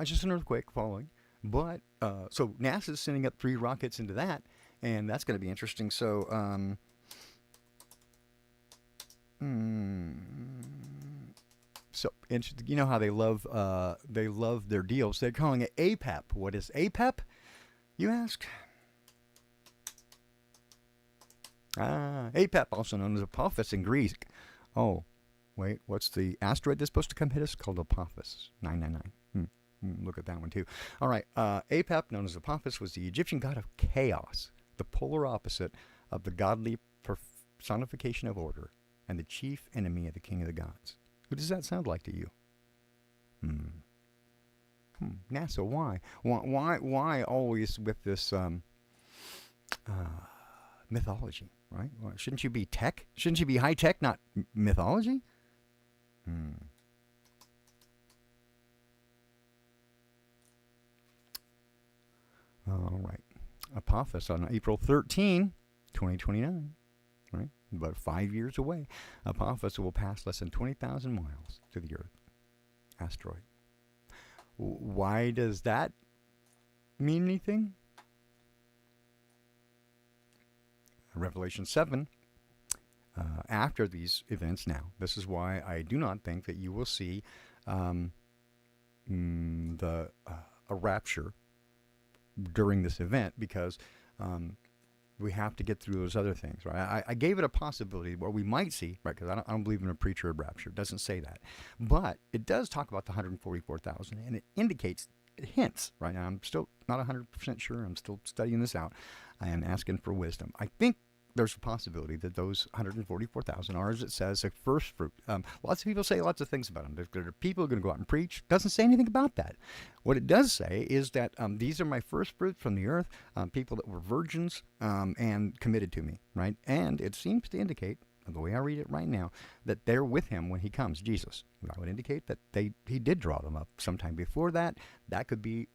just an earthquake following, but so NASA's sending up 3 rockets into that, and that's going to be interesting. So so you know how they love their deals. They're calling it APEP. What is APEP, you ask? APEP, also known as Apophis in Greek. Oh, wait, what's the asteroid that's supposed to come hit us? Called Apophis 999. Look at that one too. All right, APEP, known as Apophis, was the Egyptian god of chaos, the polar opposite of the godly personification of order, and the chief enemy of the king of the gods. What does that sound like to you? NASA, why? Why always with this mythology, right? Well, shouldn't you be tech? Shouldn't you be high tech, not mythology? All right. Apophis on April 13, 2029, right? About 5 years away. Apophis will pass less than 20,000 miles to the Earth. Asteroid. Why does that mean anything? Revelation 7, after these events now, this is why I do not think that you will see a rapture during this event, because we have to get through those other things, right? I gave it a possibility where we might see, right, because I don't believe in a pre-trib rapture. It doesn't say that. But it does talk about the 144,000, and it indicates, it hints, right? Now, I'm still not 100% sure. I'm still studying this out and asking for wisdom. I think there's a possibility that those 144,000 are, as it says, a first fruit. Lots of people say lots of things about them. There are people who are going to go out and preach. Doesn't say anything about that. What it does say is that these are my first fruits from the earth, people that were virgins and committed to me, right? And it seems to indicate, the way I read it right now, that they're with him when he comes, Jesus. That would indicate that he did draw them up sometime before that. That could be,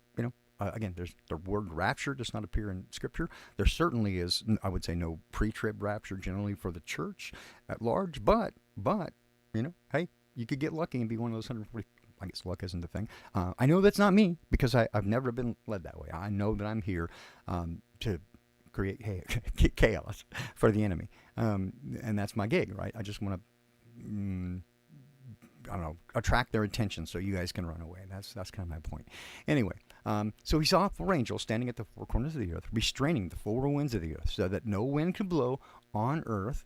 again, there's the word rapture does not appear in Scripture. There certainly is, I would say, no pre-trib rapture generally for the church at large. But hey, you could get lucky and be one of those 140. I guess luck isn't the thing. I know that's not me, because I've never been led that way. I know that I'm here to create chaos for the enemy, and that's my gig, right? I just want to. I don't know, attract their attention so you guys can run away. That's kind of my point. Anyway, so he saw 4 angels standing at the 4 corners of the earth, restraining the 4 winds of the earth, so that no wind could blow on earth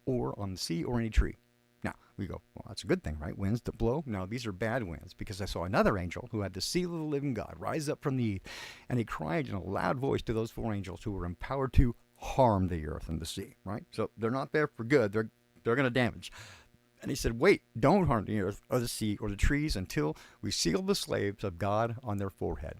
or on the sea or any tree. Now, we go, well, that's a good thing, right? Winds that blow? No, these are bad winds, because I saw another angel who had the seal of the living God rise up from the earth, and he cried in a loud voice to those 4 angels who were empowered to harm the earth and the sea, right? So they're not there for good. They're going to damage. And he said, wait, don't harm the earth or the sea or the trees until we seal the slaves of God on their forehead.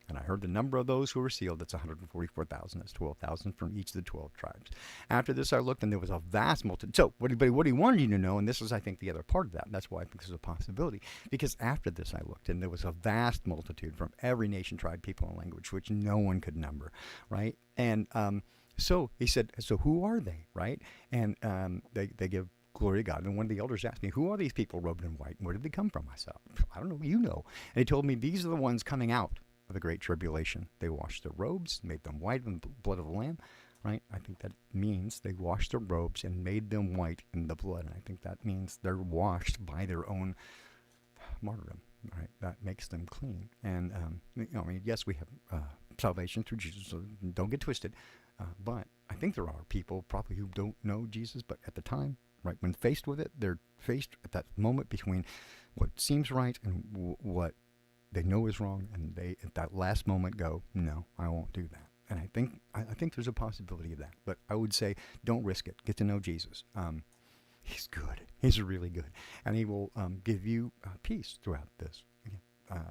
And I heard the number of those who were sealed. That's 144,000. That's 12,000 from each of the 12 tribes. After this I looked, and there was a vast multitude. So what he wanted you to know, and this is, I think, the other part of that, and that's why I think this is a possibility, because after this I looked, and there was a vast multitude from every nation, tribe, people, and language, which no one could number, right? And so he said, so who are they, right? And they give glory to God. And one of the elders asked me, who are these people robed in white? Where did they come from? I said, I don't know. You know. And he told me, these are the ones coming out of the great tribulation. They washed their robes, made them white in the blood of the Lamb, right? I think that means they washed their robes and made them white in the blood. And I think that means they're washed by their own martyrdom, right? That makes them clean. And, I mean, yes, we have salvation through Jesus, so don't get twisted. But I think there are people probably who don't know Jesus, but at the time, right, when faced with it, they're faced at that moment between what seems right and what they know is wrong, and they at that last moment go, no, I won't do that. And I think there's a possibility of that. But I would say don't risk it. Get to know Jesus. He's good. He's really good. And he will give you peace throughout this. Again,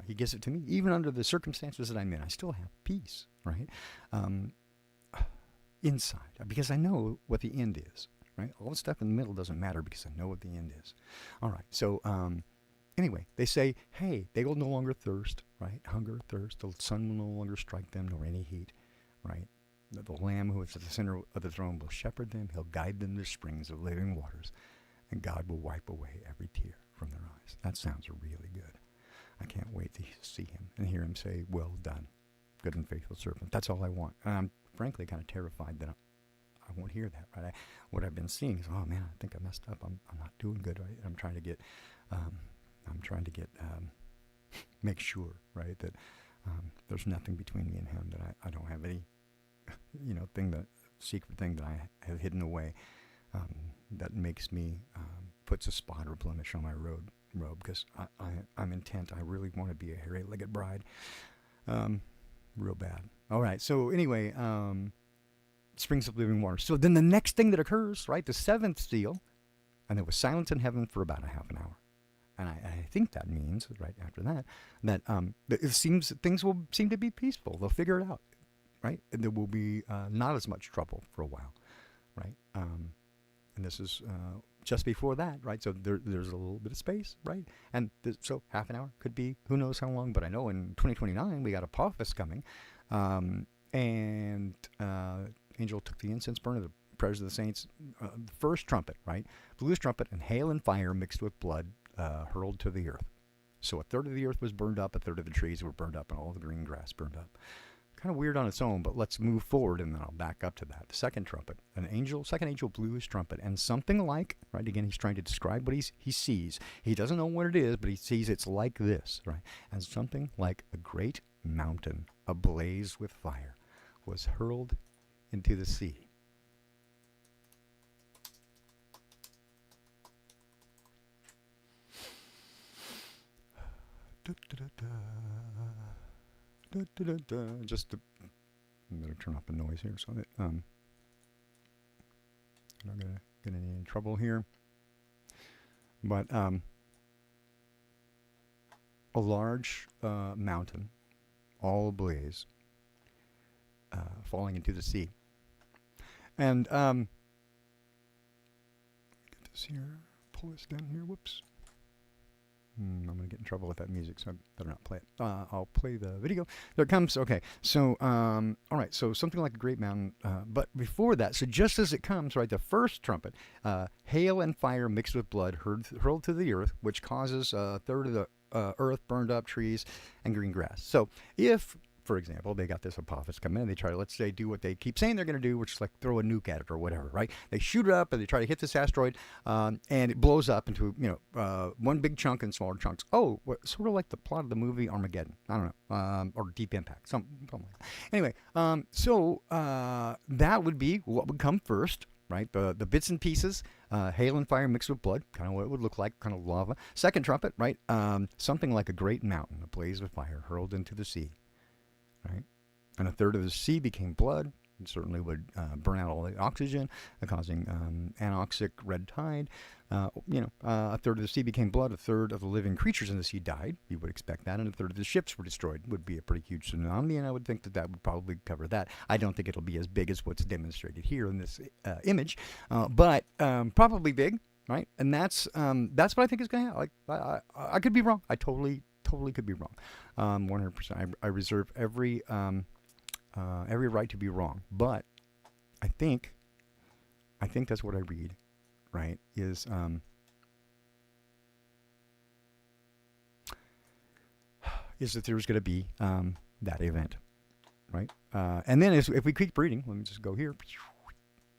he gives it to me. Even under the circumstances that I'm in, I still have peace, right? Inside. Because I know what the end is, right? All the stuff in the middle doesn't matter because I know what the end is. All right. So, anyway, they say, hey, they will no longer thirst, right? Hunger, thirst. The sun will no longer strike them, nor any heat, right? The Lamb who is at the center of the throne will shepherd them. He'll guide them to springs of living waters, and God will wipe away every tear from their eyes. That sounds really good. I can't wait to see him and hear him say, well done, good and faithful servant. That's all I want. And I'm frankly kind of terrified that I won't hear that, right? What I've been seeing is, oh man, I think I messed up. I'm not doing good, right? I'm trying to get, make sure, right, that there's nothing between me and him, that I don't have any, secret thing that I have hidden away that makes me, puts a spot or blemish on my robe, because I'm intent. I really want to be a hairy-legged bride, real bad. All right, so anyway, springs of living water. So then the next thing that occurs, right, the seventh seal, and there was silence in heaven for about a half an hour. And I think that means, right after that, that things will seem to be peaceful. They'll figure it out, right? And there will be not as much trouble for a while, right? And this is just before that, right? So there's a little bit of space, right? And so half an hour could be who knows how long. But I know in 2029 we got Apophis coming, and angel took the incense burner, the prayers of the saints, the first trumpet, right? Blew his trumpet, and hail and fire mixed with blood hurled to the earth. So a third of the earth was burned up, a third of the trees were burned up, and all the green grass burned up. Kind of weird on its own, but let's move forward, and then I'll back up to that. The second trumpet, second angel blew his trumpet, and something like, right, again, he's trying to describe what he sees. He doesn't know what it is, but he sees it's like this, right? And something like a great mountain ablaze with fire was hurled into the sea. Just to, I'm going to turn off the noise here so that I'm not going to get in any trouble here. But a large mountain, all ablaze, falling into the sea. And get this here, pull this down here, whoops. I'm going to get in trouble with that music, so I better not play it. I'll play the video. There it comes. Okay, so, all right, so something like a great mountain. But before that, so just as it comes, right, the first trumpet, hail and fire mixed with blood hurled to the earth, which causes a third of the earth, burned up trees, and green grass. So if, for example, they got this Apophis come in and they try to, let's say, do what they keep saying they're going to do, which is like throw a nuke at it or whatever, right? They shoot it up and they try to hit this asteroid, and it blows up into, one big chunk and smaller chunks. Oh, sort of like the plot of the movie Armageddon. I don't know, or Deep Impact, something like that. Anyway, so that would be what would come first. Right, the bits and pieces, hail and fire mixed with blood, kind of what it would look like, kind of lava. Second trumpet, right, something like a great mountain ablaze with fire hurled into the sea. Right? And a third of the sea became blood. It certainly would burn out all the oxygen, causing anoxic red tide. A third of the sea became blood. A third of the living creatures in the sea died. You would expect that. And a third of the ships were destroyed. Would be a pretty huge tsunami, and I would think that would probably cover that. I don't think it'll be as big as what's demonstrated here in this image, but probably big, right? And that's what I think is going to happen. Like, I could be wrong. I totally could be wrong. 100%. I reserve every right to be wrong, but I think that's what I read, right? Is that there's going to be that event, right? And then if we keep reading, let me just go here.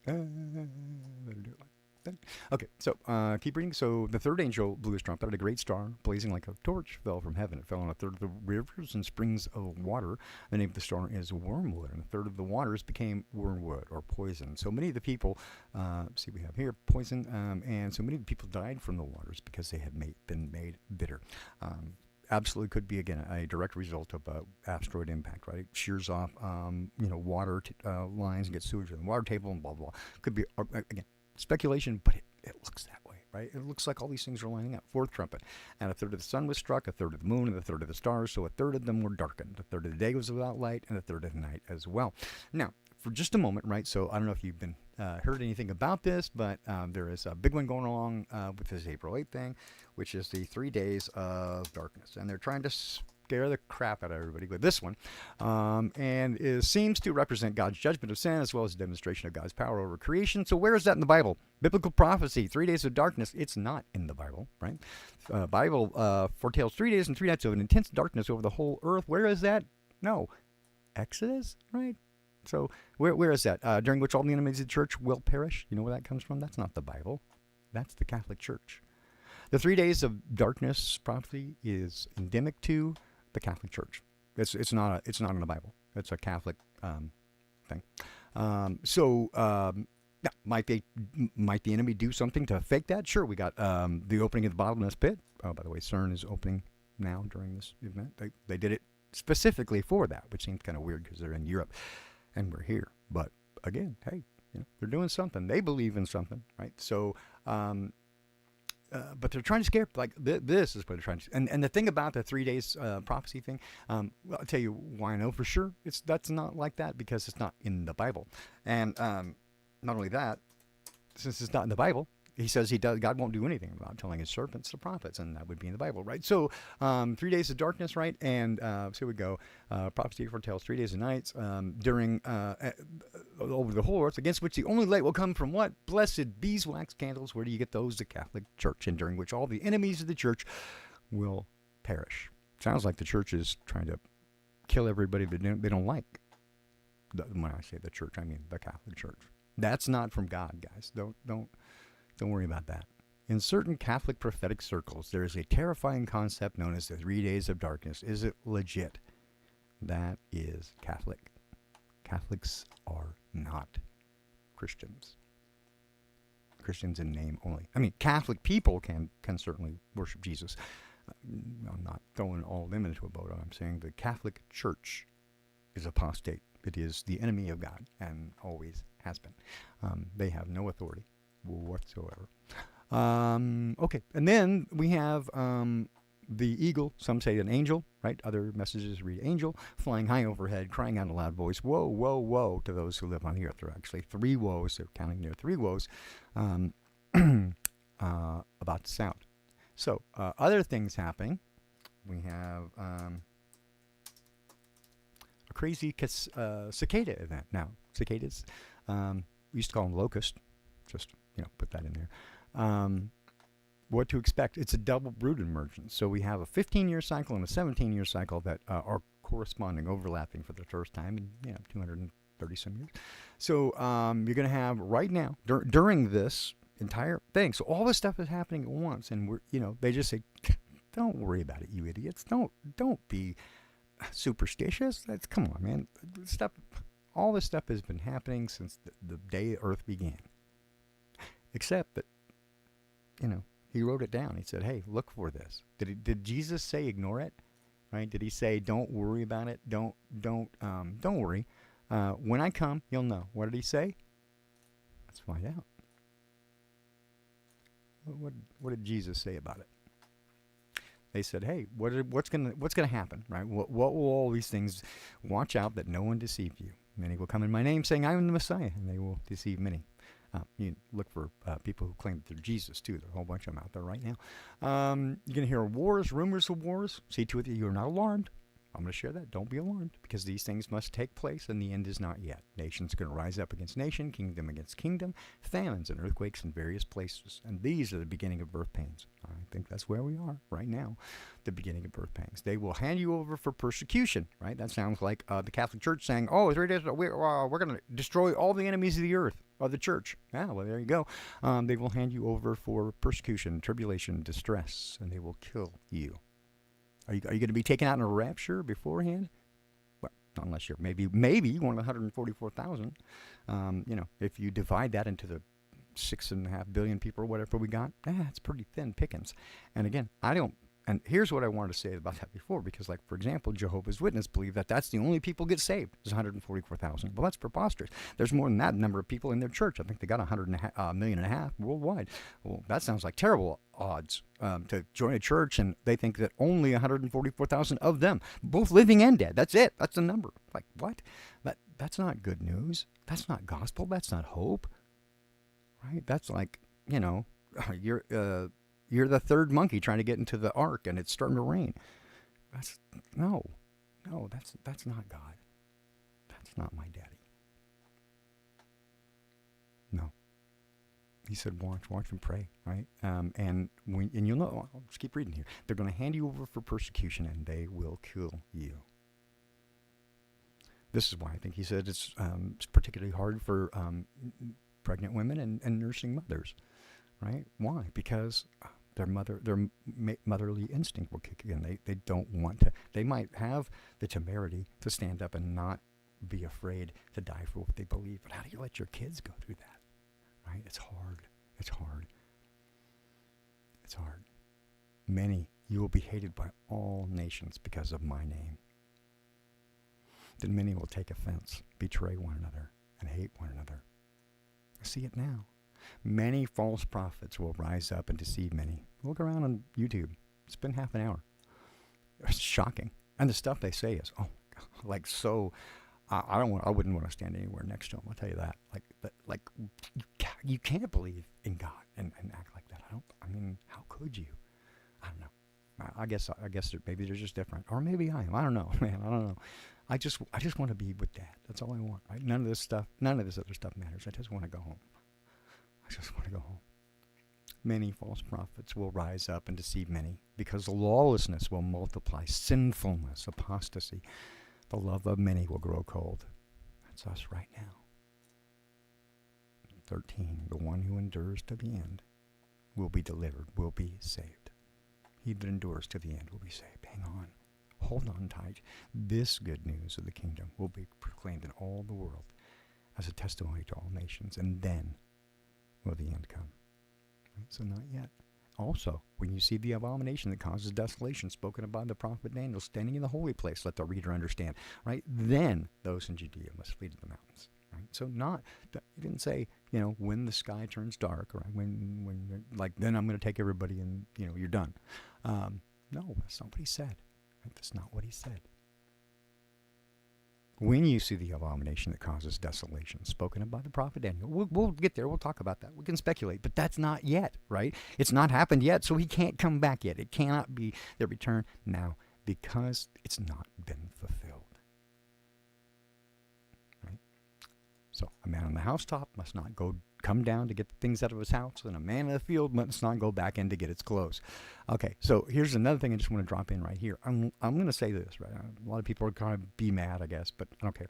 Better do it like then. Okay, so keep reading. So the third angel blew his trumpet, and a great star, blazing like a torch, fell from heaven. It fell on a third of the rivers and springs of water. The name of the star is Wormwood, and a third of the waters became wormwood or poison. So many of the people, see we have here, poison, and so many of the people died from the waters because they had been made bitter. Absolutely could be, again, a direct result of asteroid impact, right? It shears off, water lines and gets sewage in the water table and blah, blah, blah. Could be, again, speculation, but it looks that way, right? It looks like all these things are lining up. Fourth trumpet. And a third of the sun was struck, a third of the moon, and a third of the stars. So a third of them were darkened. A third of the day was without light, and a third of the night as well. Now, for just a moment, right? So I don't know if you've been heard anything about this, but there is a big one going along with this April 8th thing, which is the 3 days of darkness. And they're trying to scare the crap out of everybody with this one. And it seems to represent God's judgment of sin as well as a demonstration of God's power over creation. So where is that in the Bible? Biblical prophecy, 3 days of darkness. It's not in the Bible, right? Bible foretells 3 days and 3 nights of an intense darkness over the whole earth. Where is that? No. Exodus, right? So where is that? During which all the enemies of the church will perish. You know where that comes from? That's not the Bible. That's the Catholic Church. The 3 days of darkness prophecy is endemic to the Catholic Church. It's not in the Bible. It's a Catholic thing. Yeah, might the enemy do something to fake that? Sure. We got the opening of the bottomless pit. Oh, by the way, CERN is opening now during this event. They did it specifically for that, which seems kind of weird because they're in Europe. And we're here. But again, hey, they're doing something. They believe in something, right? So, but they're trying to scare, like, this is what they're trying to. And the thing about the 3 days prophecy thing, well, I'll tell you why I know for sure. That's not like that because it's not in the Bible. And not only that, since it's not in the Bible, he says God won't do anything about telling his servants, the prophets, and that would be in the Bible, right? So 3 days of darkness, right? And so here we go. Prophecy foretells 3 days and nights during over the whole earth, against which the only light will come from what? Blessed beeswax candles. Where do you get those? The Catholic Church. And during which all the enemies of the church will perish. Sounds like the church is trying to kill everybody they don't like. When I say the church, I mean the Catholic Church. That's not from God, guys. Don't worry about that. In certain Catholic prophetic circles, there is a terrifying concept known as the 3 days of darkness. Is it legit? That is Catholic. Catholics are not Christians. Christians in name only. I mean, Catholic people can certainly worship Jesus. I'm not throwing all of them into a boat. I'm saying the Catholic Church is apostate. It is the enemy of God and always has been. They have no authority whatsoever. Okay, and then we have the eagle. Some say an angel, right? Other messages read angel, flying high overhead, crying out in a loud voice, "Woe, woe, woe!" to those who live on the earth. There are actually 3 woes. They're counting their 3 woes about to sound. So other things happening. We have a crazy cicada event now. Cicadas, we used to call them locusts. Just put that in there. What to expect? It's a double brood emergence. So we have a 15-year cycle and a 17-year cycle that are corresponding, overlapping for the first time in 230 some years. So you're going to have right now during this entire thing. So all this stuff is happening at once, and they just say, "Don't worry about it, you idiots. Don't be superstitious. Come on, man. All this stuff has been happening since the day Earth began." Except that, he wrote it down. He said, "Hey, look for this." Did Jesus say ignore it? Right? Did he say don't worry about it? Don't worry. When I come, you'll know. What did he say? Let's find out. What did Jesus say about it? They said, "Hey, what's gonna happen? Right? What will all these things? Watch out that no one deceive you. Many will come in my name, saying I am the Messiah, and they will deceive many." You look for people who claim that they're Jesus, too. There's a whole bunch of them out there right now. You're going to hear wars, rumors of wars. See to it that you are not alarmed. I'm going to share that. Don't be alarmed, because these things must take place and the end is not yet. Nations going to rise up against nation, kingdom against kingdom, famines and earthquakes in various places. And these are the beginning of birth pains. I think that's where we are right now, the beginning of birth pains. They will hand you over for persecution, right? That sounds like the Catholic Church saying, oh, 3 days, we're going to destroy all the enemies of the earth, of the church. Yeah, well, there you go. They will hand you over for persecution, tribulation, distress, and they will kill you. Are you going to be taken out in a rapture beforehand? Well, unless you're maybe one of the 144,000. If you divide that into the 6.5 billion people or whatever we got, it's pretty thin pickings. And again, and here's what I wanted to say about that before, because, like, for example, Jehovah's Witnesses believe that that's the only people get saved is 144,000. Well, that's preposterous. There's more than that number of people in their church. I think they got 1.5 million worldwide. Well, that sounds like terrible odds to join a church, and they think that only 144,000 of them, both living and dead. That's it. That's the number. Like, what? That's not good news. That's not gospel. That's not hope. Right? That's like, you're the third monkey trying to get into the ark and it's starting to rain. That's not God. That's not my daddy. No. He said, watch and pray, right? And you'll know, I'll just keep reading here. They're going to hand you over for persecution and they will kill you. This is why I think he said it's particularly hard for pregnant women and nursing mothers, right? Why? Because their motherly instinct will kick in. They don't want to. They might have the temerity to stand up and not be afraid to die for what they believe. But how do you let your kids go through that? Right? It's hard. It's hard. It's hard. Many, you will be hated by all nations because of my name. Then many will take offense, betray one another, and hate one another. I see it now. Many false prophets will rise up and deceive many. Look around on YouTube. Spend half an hour. It's shocking. And the stuff they say is, like, so, I wouldn't want to stand anywhere next to them. I'll tell you that. Like, you can't believe in God and act like that. How could you? I don't know. I guess maybe they're just different. Or maybe I am. I don't know, man. I don't know. I just want to be with Dad. That's all I want. Right? None of this other stuff matters. I just want to go home. I just want to go home. Many false prophets will rise up and deceive many, because lawlessness will multiply, sinfulness, apostasy. The love of many will grow cold. That's us right now. 13. The one who endures to the end will be delivered, will be saved. He that endures to the end will be saved. Hang on. Hold on tight. This good news of the kingdom will be proclaimed in all the world as a testimony to all nations, and then will the end come. Right? So not yet. Also, when you see the abomination that causes desolation spoken of by the prophet Daniel standing in the holy place, let the reader understand, right? Then those in Judea must flee to the mountains, right? So he didn't say, when the sky turns dark, or when then I'm going to take everybody and, you're done. No, that's not what he said. Right? That's not what he said. When you see the abomination that causes desolation, spoken of by the prophet Daniel, we'll get there. We'll talk about that. We can speculate, but that's not yet, right? It's not happened yet, so he can't come back yet. It cannot be the return now because it's not been fulfilled. Right? So a man on the housetop must not come down to get the things out of his house, and a man in the field must not go back in to get its clothes. Okay, so here's another thing I just want to drop in right here. I'm going to say this, right? A lot of people are going to be mad, I guess, but I don't care.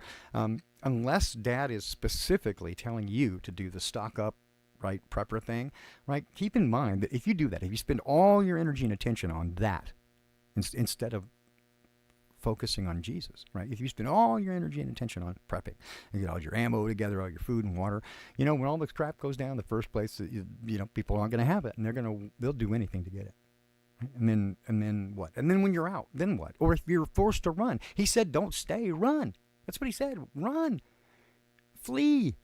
Unless Dad is specifically telling you to do the stock up, right, prepper thing, right? Keep in mind that if you do that, if you spend all your energy and attention on that instead of focusing on Jesus, right? If you spend all your energy and attention on prepping and get all your ammo together, all your food and water, when all this crap goes down, the first place, people aren't going to have it, and they'll do anything to get it. Right? And then what? And then when you're out, then what? Or if you're forced to run, he said, don't stay, run. That's what he said. Run, flee.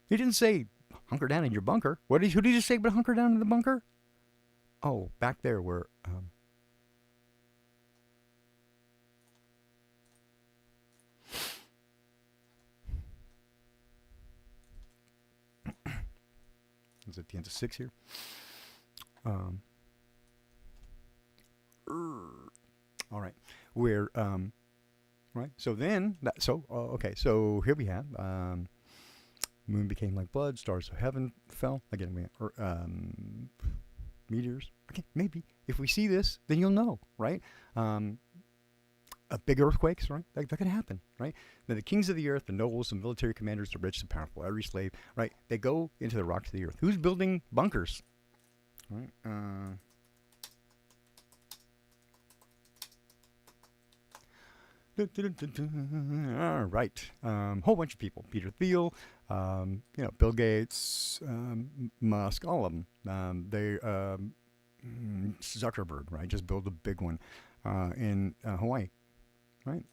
He didn't say hunker down in your bunker. Who did he say but hunker down in the bunker? Oh, back there where, is at the end of 6 here. All right. Where right? So then, okay, so here we have moon became like blood, stars of heaven fell. Again, meteors. Okay, maybe if we see this, then you'll know, right? Big earthquakes, right? That can happen, right? Now, the kings of the earth, the nobles, the military commanders, the rich, the powerful, every slave, right? They go into the rocks of the earth. Who's building bunkers? Right? All right. Whole bunch of people. Peter Thiel, Bill Gates, Musk, all of them. Zuckerberg, right? Just build a big one in Hawaii, right?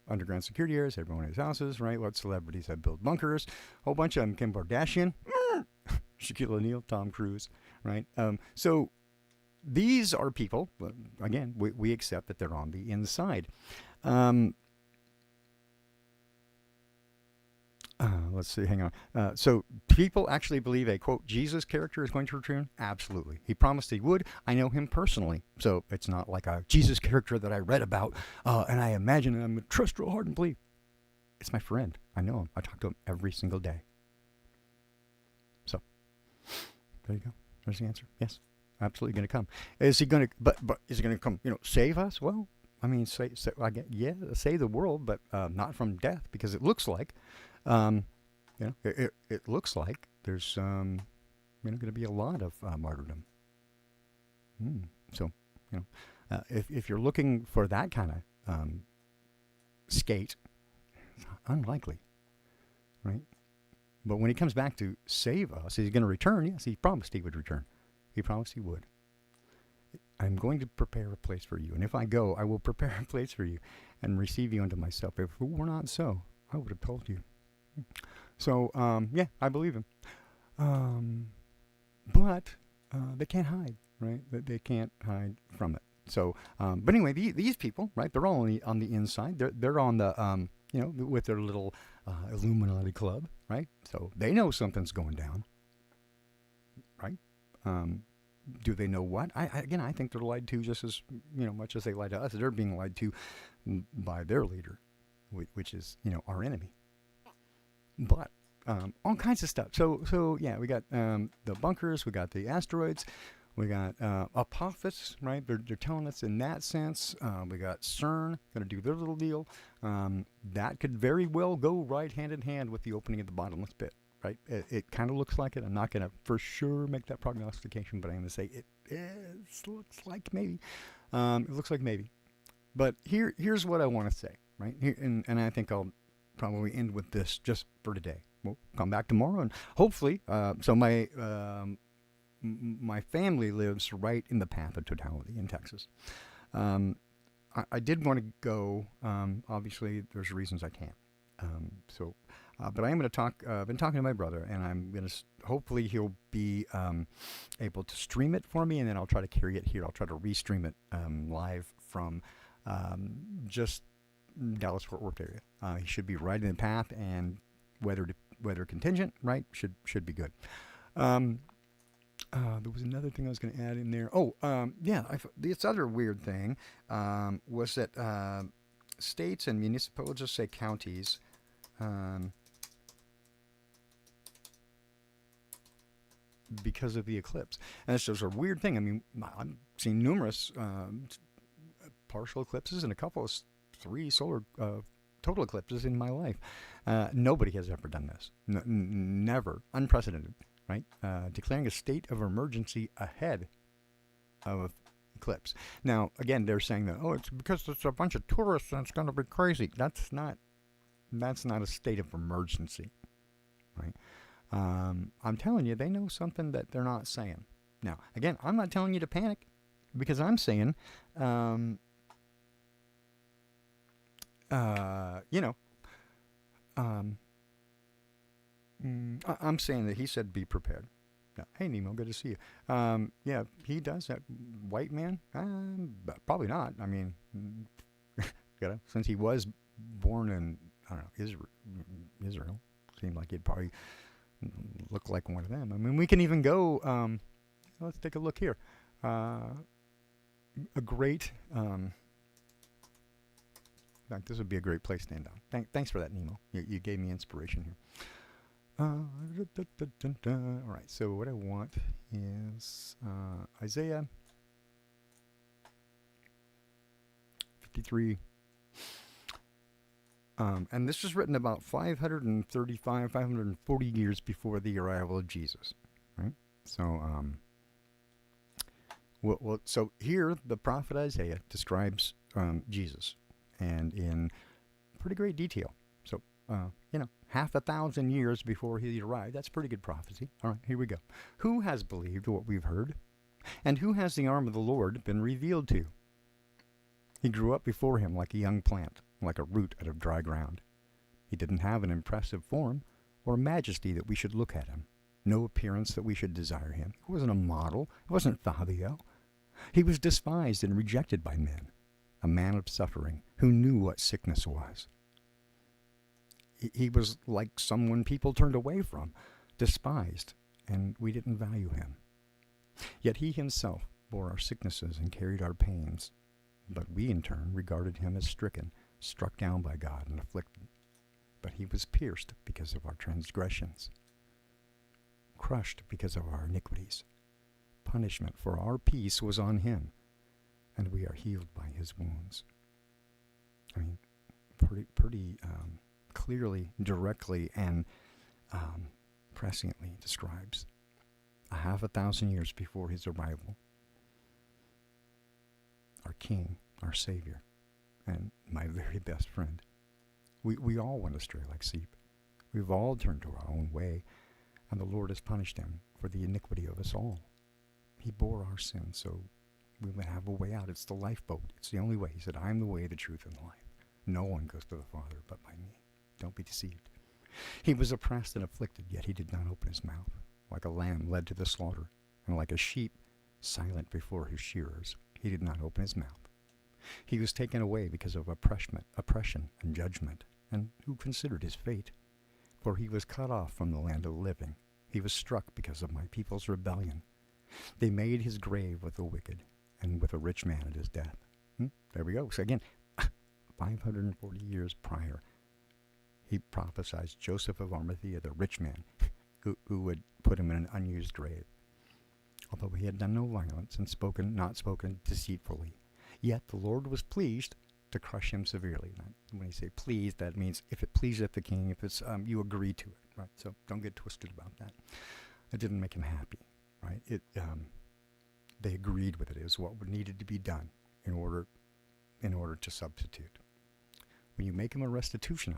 Underground security areas, everyone has houses, right? What celebrities have built bunkers? Whole bunch of them. Kim Kardashian, Shaquille O'Neal, Tom Cruise, right? So these are people, again, we accept that they're on the inside. Let's see, hang on. So people actually believe a, quote, Jesus character is going to return? Absolutely. He promised he would. I know him personally. So it's not like a Jesus character that I read about and I imagine I'm going to trust real hard and believe. It's my friend. I know him. I talk to him every single day. So there you go. There's the answer. Yes, absolutely going to come. Is he going to, but is he going to come, save us? Well, I mean, save the world, but not from death, because it looks like, it looks like there's, going to be a lot of martyrdom. So, if you're looking for that kind of skate, it's unlikely, right? But when he comes back to save us, is he going to return? Yes, he promised he would return. He promised he would. I'm going to prepare a place for you. And if I go, I will prepare a place for you and receive you unto myself. If it were not so, I would have told you. So, I believe him. But they can't hide, right? They can't hide from it. So, but anyway, these people, right, they're all on the inside. They're on the, with their little Illuminati club, right? So they know something's going down, right? Do they know what? I think they're lied to just as much as they lie to us. They're being lied to by their leader, which is our enemy. But all kinds of stuff. So yeah, we got the bunkers, we got the asteroids, we got Apophis, right? They're telling us in that sense. We got CERN going to do their little deal. That could very well go right hand in hand with the opening of the bottomless pit. Right? It kind of looks like it. I'm not going to for sure make that prognostication, but I'm going to say it looks like maybe. It looks like maybe. But here's what I want to say, right? Here, and I think I'll probably end with this just for today. We'll come back tomorrow, and hopefully, so my family lives right in the path of totality in Texas. I did want to go. Obviously, there's reasons I can't. But I am going to talk. I've been talking to my brother, and I'm going to. Hopefully, he'll be able to stream it for me, and then I'll try to carry it here. I'll try to restream it live from just Dallas Fort Worth area. He should be right in the path, and weather contingent, right? Should be good. There was another thing I was going to add in there. This other weird thing was that states and municipalities, just say counties. Because of the eclipse. And it's just a weird thing. I mean, I've seen numerous partial eclipses and a couple of 3 solar total eclipses in my life. Nobody has ever done this. Never. Unprecedented, right? Declaring a state of emergency ahead of eclipse. Now, again, they're saying that, it's because it's a bunch of tourists and it's going to be crazy. That's not a state of emergency, right? I'm telling you, they know something that they're not saying. Now, again, I'm not telling you to panic, because I'm saying, I'm saying that he said be prepared. Now, hey, Nemo, good to see you. Yeah, he does that. White man? Probably not. I mean, since he was born in, I don't know, Israel, seemed like he'd probably look like one of them. I mean, we can even go, let's take a look here. A great In fact, this would be a great place to end on. Thanks for that, Nemo. You gave me inspiration here. All right, so what I want is Isaiah 53. And this was written about 540 years before the arrival of Jesus, right? So, so here the prophet Isaiah describes Jesus, and in pretty great detail. So, half a thousand years before he arrived. That's pretty good prophecy. All right, here we go. Who has believed what we've heard? And who has the arm of the Lord been revealed to? He grew up before him like a young plant, like a root out of dry ground. He didn't have an impressive form or majesty that we should look at him, no appearance that we should desire him. He wasn't a model. He wasn't Fabio. He was despised and rejected by men, a man of suffering who knew what sickness was. He was like someone people turned away from, despised, and we didn't value him. Yet he himself bore our sicknesses and carried our pains. But we, in turn, regarded him as stricken, struck down by God, and afflicted. But he was pierced because of our transgressions, crushed because of our iniquities. Punishment for our peace was on him, and we are healed by his wounds. I mean, pretty clearly, directly, and presciently describes a half a thousand years before his arrival, our King, our Savior, and my very best friend. We all went astray like sheep. We've all turned to our own way, and the Lord has punished him for the iniquity of us all. He bore our sins, so we would have a way out. It's the lifeboat. It's the only way. He said, I am the way, the truth, and the life. No one goes to the Father but by me. Don't be deceived. He was oppressed and afflicted, yet he did not open his mouth. Like a lamb led to the slaughter, and like a sheep silent before his shearers, he did not open his mouth. He was taken away because of oppression and judgment, and who considered his fate? For he was cut off from the land of the living. He was struck because of my people's rebellion. They made his grave with the wicked, and with a rich man at his death. There we go. So again, 540 years prior, he prophesied Joseph of Arimathea, the rich man, who would put him in an unused grave. Although he had done no violence and not spoken deceitfully, yet the Lord was pleased to crush him severely. When you say pleased, that means if it pleaseth the king, if it's you agree to it, right? So don't get twisted about that. It didn't make him happy, right? They agreed with it. It was what needed to be done in order to substitute. When you make him a restitution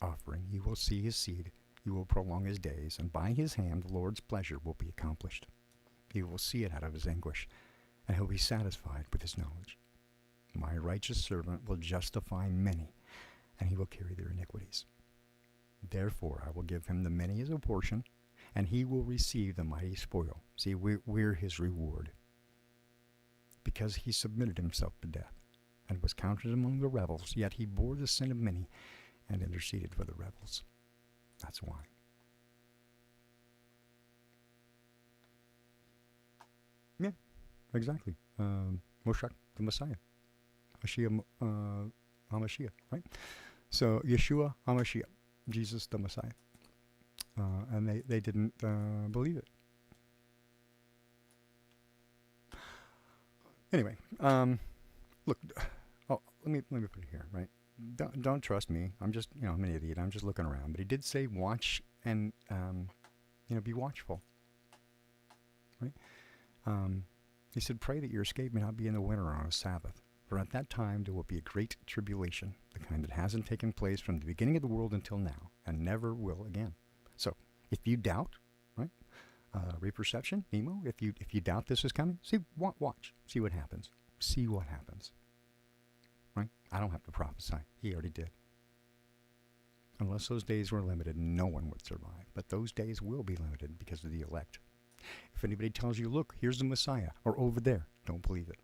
offering, you will see his seed, you will prolong his days, and by his hand the Lord's pleasure will be accomplished. He will see it out of his anguish, and he'll be satisfied with his knowledge. My righteous servant will justify many, and he will carry their iniquities. Therefore I will give him the many as a portion, and he will receive the mighty spoil. See, we're his reward. Because he submitted himself to death, and was counted among the rebels, yet he bore the sin of many, and interceded for the rebels. That's why. Yeah, exactly. Moshiach, the Messiah. HaMashiach, right? So, Yeshua HaMashiach, Jesus the Messiah. And they didn't believe it. Anyway, look, let me put it here, right? Don't trust me. I'm just, I'm an idiot. I'm just looking around. But he did say watch and, be watchful, right? He said, pray that your escape may not be in the winter or on a Sabbath. For at that time there will be a great tribulation, the kind that hasn't taken place from the beginning of the world until now, and never will again. So, if you doubt, right, reperception, Nemo, if you doubt this is coming, watch, see what happens. See what happens. Right? I don't have to prophesy. He already did. Unless those days were limited, no one would survive. But those days will be limited because of the elect. If anybody tells you, look, here's the Messiah, or over there, don't believe it.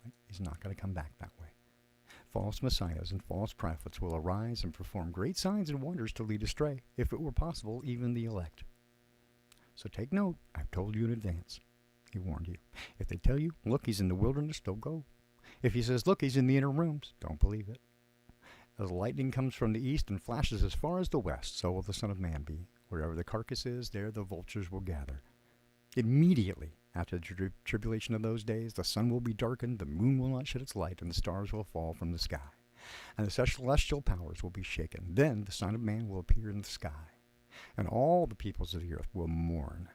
Right? He's not going to come back that way. False messiahs and false prophets will arise and perform great signs and wonders to lead astray, if it were possible, even the elect. So take note. I've told you in advance. He warned you. If they tell you, look, he's in the wilderness, don't go. If he says, look, he's in the inner rooms, don't believe it. As lightning comes from the east and flashes as far as the west, so will the Son of Man be. Wherever the carcass is, there the vultures will gather. Immediately after the tribulation of those days, the sun will be darkened, the moon will not shed its light, and the stars will fall from the sky. And the celestial powers will be shaken. Then the Son of Man will appear in the sky, and all the peoples of the earth will mourn.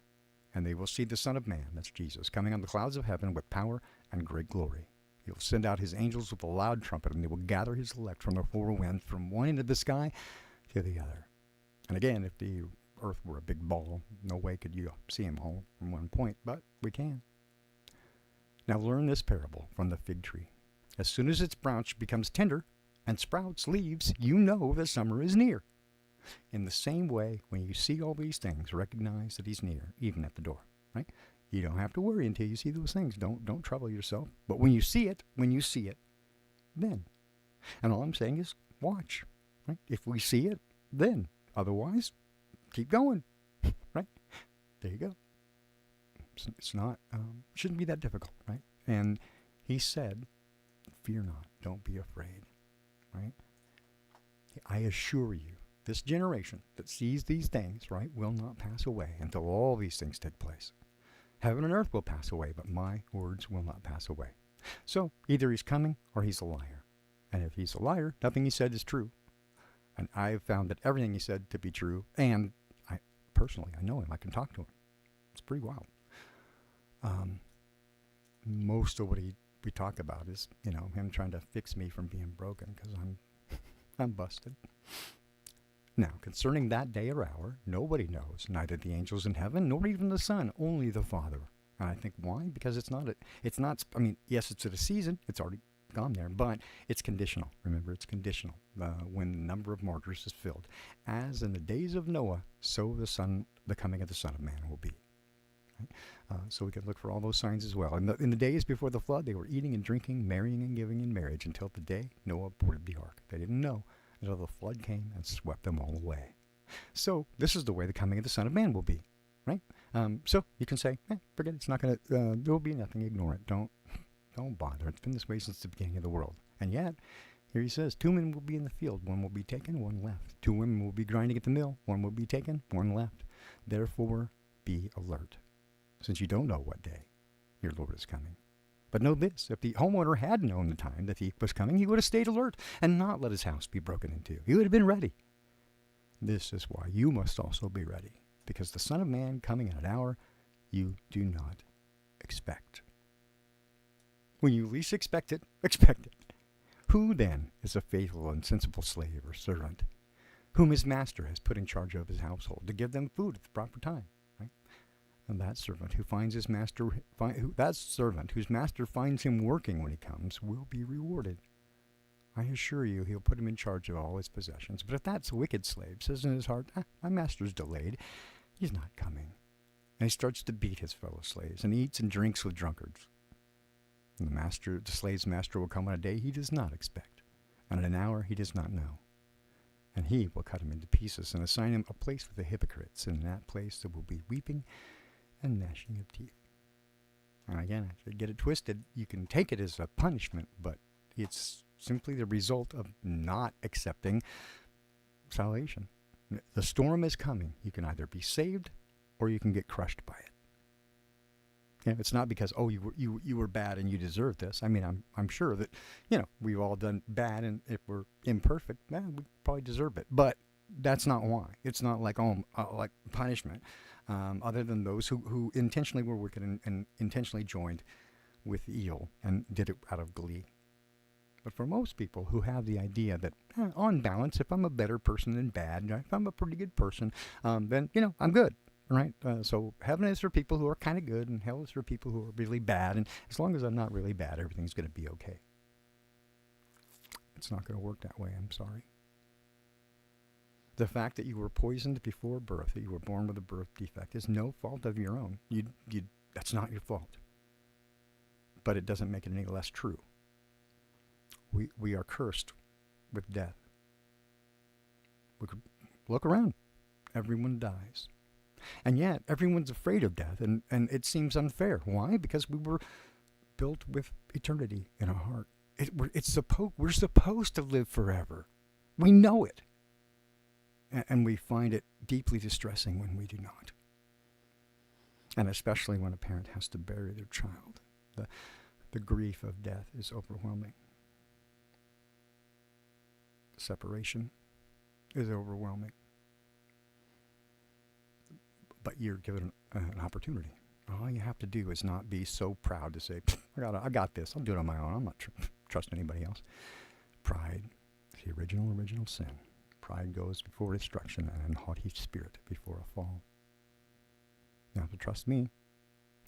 And they will see the Son of Man, that's Jesus, coming on the clouds of heaven with power and great glory. He will send out his angels with a loud trumpet, and they will gather his elect from the four winds, from one end of the sky to the other. And again, if the earth were a big ball, no way could you see him all from one point, but we can. Now learn this parable from the fig tree. As soon as its branch becomes tender and sprouts leaves, you know that summer is near. In the same way, when you see all these things, recognize that he's near, even at the door, right? You don't have to worry until you see those things. Don't trouble yourself. But when you see it, then. And all I'm saying is watch, right? If we see it, then. Otherwise, keep going, right? There you go. It's not, shouldn't be that difficult, right? And he said, fear not, don't be afraid, right? I assure you, this generation that sees these things, right, will not pass away until all these things take place. Heaven and earth will pass away, but my words will not pass away. So either he's coming or he's a liar. And if he's a liar, nothing he said is true. And I've found that everything he said to be true, and I know him. I can talk to him. It's pretty wild. Most of what we talk about is, him trying to fix me from being broken because I'm busted. Now, concerning that day or hour, nobody knows, neither the angels in heaven nor even the Son, only the Father. And I think why? Because yes, it's at a season. It's already gone there, but it's conditional. Remember, it's conditional when the number of martyrs is filled. As in the days of Noah, so the coming of the Son of Man will be. Right? So we can look for all those signs as well. In the days before the flood, they were eating and drinking, marrying and giving in marriage until the day Noah boarded the ark. They didn't know until the flood came and swept them all away. So this is the way the coming of the Son of Man will be, right? So you can say, forget it. It's not going to, there will be nothing. Ignore it. Don't bother. It's been this way since the beginning of the world. And yet, here he says, 2 men will be in the field. One will be taken, one left. 2 women will be grinding at the mill. One will be taken, one left. Therefore, be alert, since you don't know what day your Lord is coming. But know this, if the homeowner had known the time that he was coming, he would have stayed alert and not let his house be broken into. He would have been ready. This is why you must also be ready, because the Son of Man coming at an hour you do not expect. When you least expect it, expect it. Who then is a faithful and sensible slave or servant, whom his master has put in charge of his household to give them food at the proper time? And that servant who finds his master, whose master finds him working when he comes, will be rewarded. I assure you, he'll put him in charge of all his possessions. But if that wicked slave says in his heart, my master's delayed, he's not coming, and he starts to beat his fellow slaves and eats and drinks with drunkards, and the slave's master will come on a day he does not expect, and at an hour he does not know. And he will cut him into pieces and assign him a place with the hypocrites. And in that place there will be weeping and gnashing of teeth. And again, if you get it twisted, you can take it as a punishment, but it's simply the result of not accepting salvation. The storm is coming. You can either be saved or you can get crushed by it. And it's not because, you were bad and you deserve this. I mean, I'm sure that, we've all done bad, and if we're imperfect, we probably deserve it. But that's not why. It's not like like punishment. Other than those who intentionally were wicked and intentionally joined with evil and did it out of glee. But for most people who have the idea that, on balance, if I'm a better person than bad, if I'm a pretty good person, then, I'm good, right? So heaven is for people who are kind of good, and hell is for people who are really bad. And as long as I'm not really bad, everything's going to be okay. It's not going to work that way, I'm sorry. The fact that you were poisoned before birth, that you were born with a birth defect, is no fault of your own. That's not your fault. But it doesn't make it any less true. We are cursed with death. We could look around. Everyone dies. And yet, everyone's afraid of death, and it seems unfair. Why? Because we were built with eternity in our heart. We're supposed to live forever. We know it. And we find it deeply distressing when we do not. And especially when a parent has to bury their child. The grief of death is overwhelming. Separation is overwhelming. But you're given an opportunity. All you have to do is not be so proud to say, I got this. I'll do it on my own. I'm not trust anybody else. Pride is the original sin. Pride goes before destruction, and a haughty spirit before a fall. You have to trust me.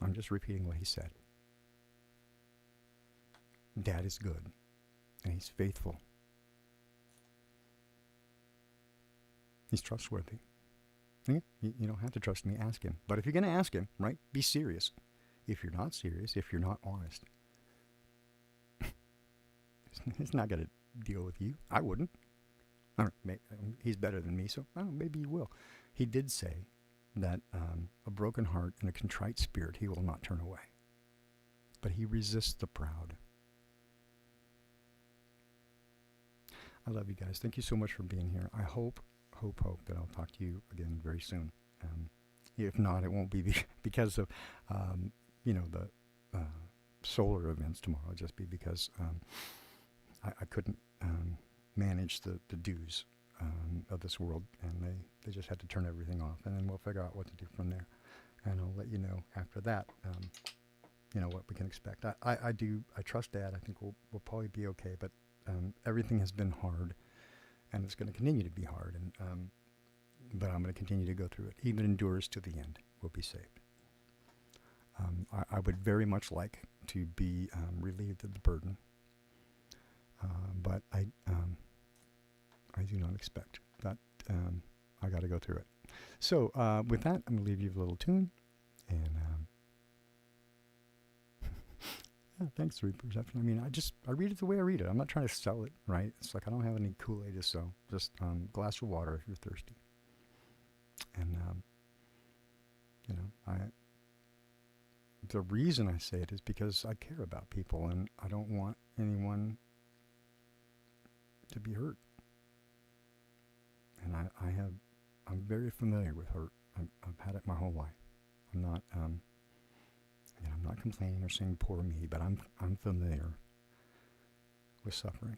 I'm just repeating what he said. Dad is good, and he's faithful. He's trustworthy. You don't have to trust me, ask him. But if you're going to ask him, right, be serious. If you're not serious, if you're not honest, he's not going to deal with you. I wouldn't. He's better than me, so maybe he will. He did say that a broken heart and a contrite spirit he will not turn away. But he resists the proud. I love you guys. Thank you so much for being here. I hope that I'll talk to you again very soon. If not, it won't be because of, the solar events tomorrow. It'll just be because I couldn't manage the dues of this world, and they just had to turn everything off, and then we'll figure out what to do from there. And I'll let you know after that, what we can expect. I trust Dad. I think we'll probably be okay, but everything has been hard, and it's going to continue to be hard, and but I'm going to continue to go through it. He that endures to the end will be saved. I would very much like to be relieved of the burden, but I do not expect that. I got to go through it. So with that, I'm going to leave you with a little tune, and thanks for the perception. I mean, I read it the way I read it. I'm not trying to sell it, right? It's like I don't have any Kool-Aid to sell. Just a glass of water if you're thirsty. And, the reason I say it is because I care about people, and I don't want anyone to be hurt. And I'm very familiar with hurt. I've had it my whole life. I'm not, I'm not complaining or saying poor me, but I'm familiar with suffering.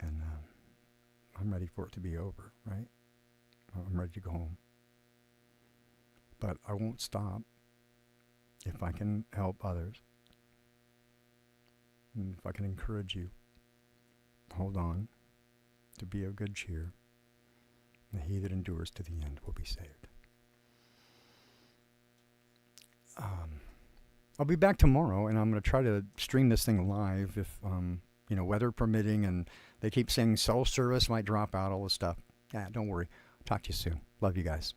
And I'm ready for it to be over, right? I'm ready to go home. But I won't stop if I can help others. And if I can encourage you, hold on, to be of good cheer. And he that endures to the end will be saved. I'll be back tomorrow, and I'm going to try to stream this thing live if, weather permitting, and they keep saying cell service might drop out, all this stuff. Yeah, don't worry. Talk to you soon. Love you guys.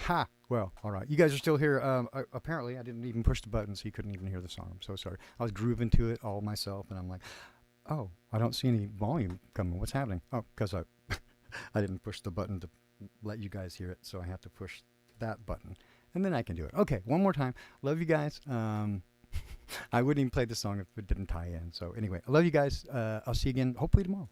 Ha! Well, all right. You guys are still here. Apparently, I didn't even push the button, so you couldn't even hear the song. I'm so sorry. I was grooving to it all myself, and I'm like, oh, I don't see any volume coming. What's happening? Oh, because I didn't push the button to let you guys hear it, so I have to push that button. And then I can do it. Okay, one more time. Love you guys. I wouldn't even play the song if it didn't tie in. So anyway, I love you guys. I'll see you again hopefully tomorrow.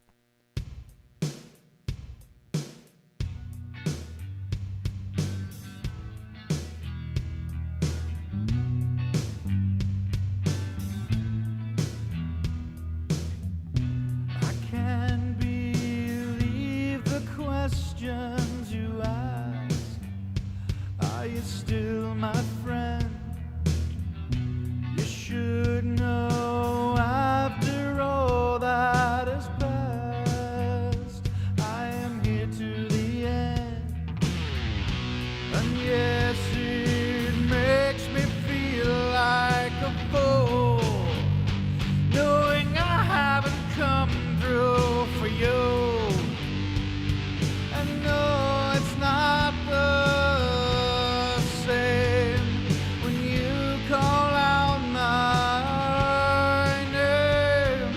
I can't believe the questions you ask. Are you still my friend? You should know after all that has passed, I am here to the end. And yes, it makes me feel like a fool, knowing I haven't come through for you. And no, it's not the same when you call out my name.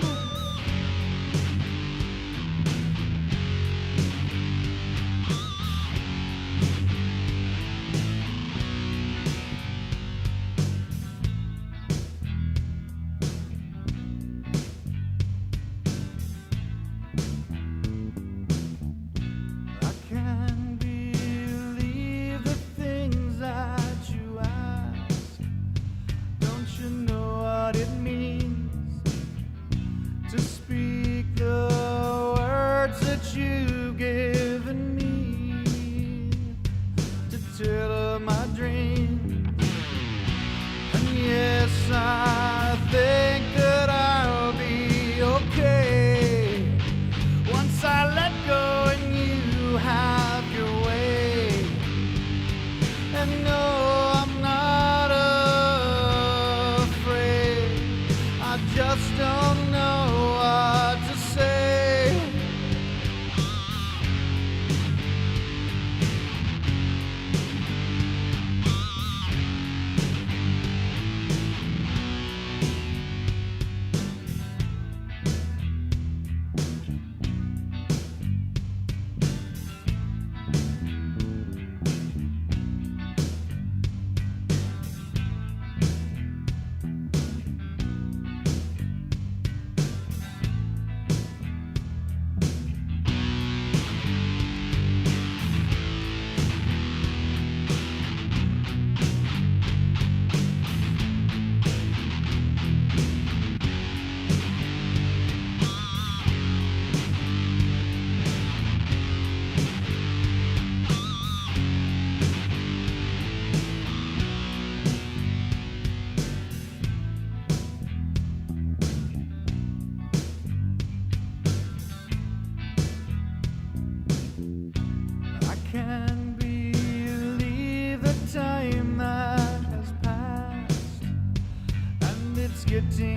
I can't believe the things that you ask. Don't you know what it means to speak the words that you've given me, to tell of my dreams? And yes, I think that I'll be okay once I let go and you have your way. And no, I'm not afraid. I just don't know what to say. I can't believe the time that has passed, and it's getting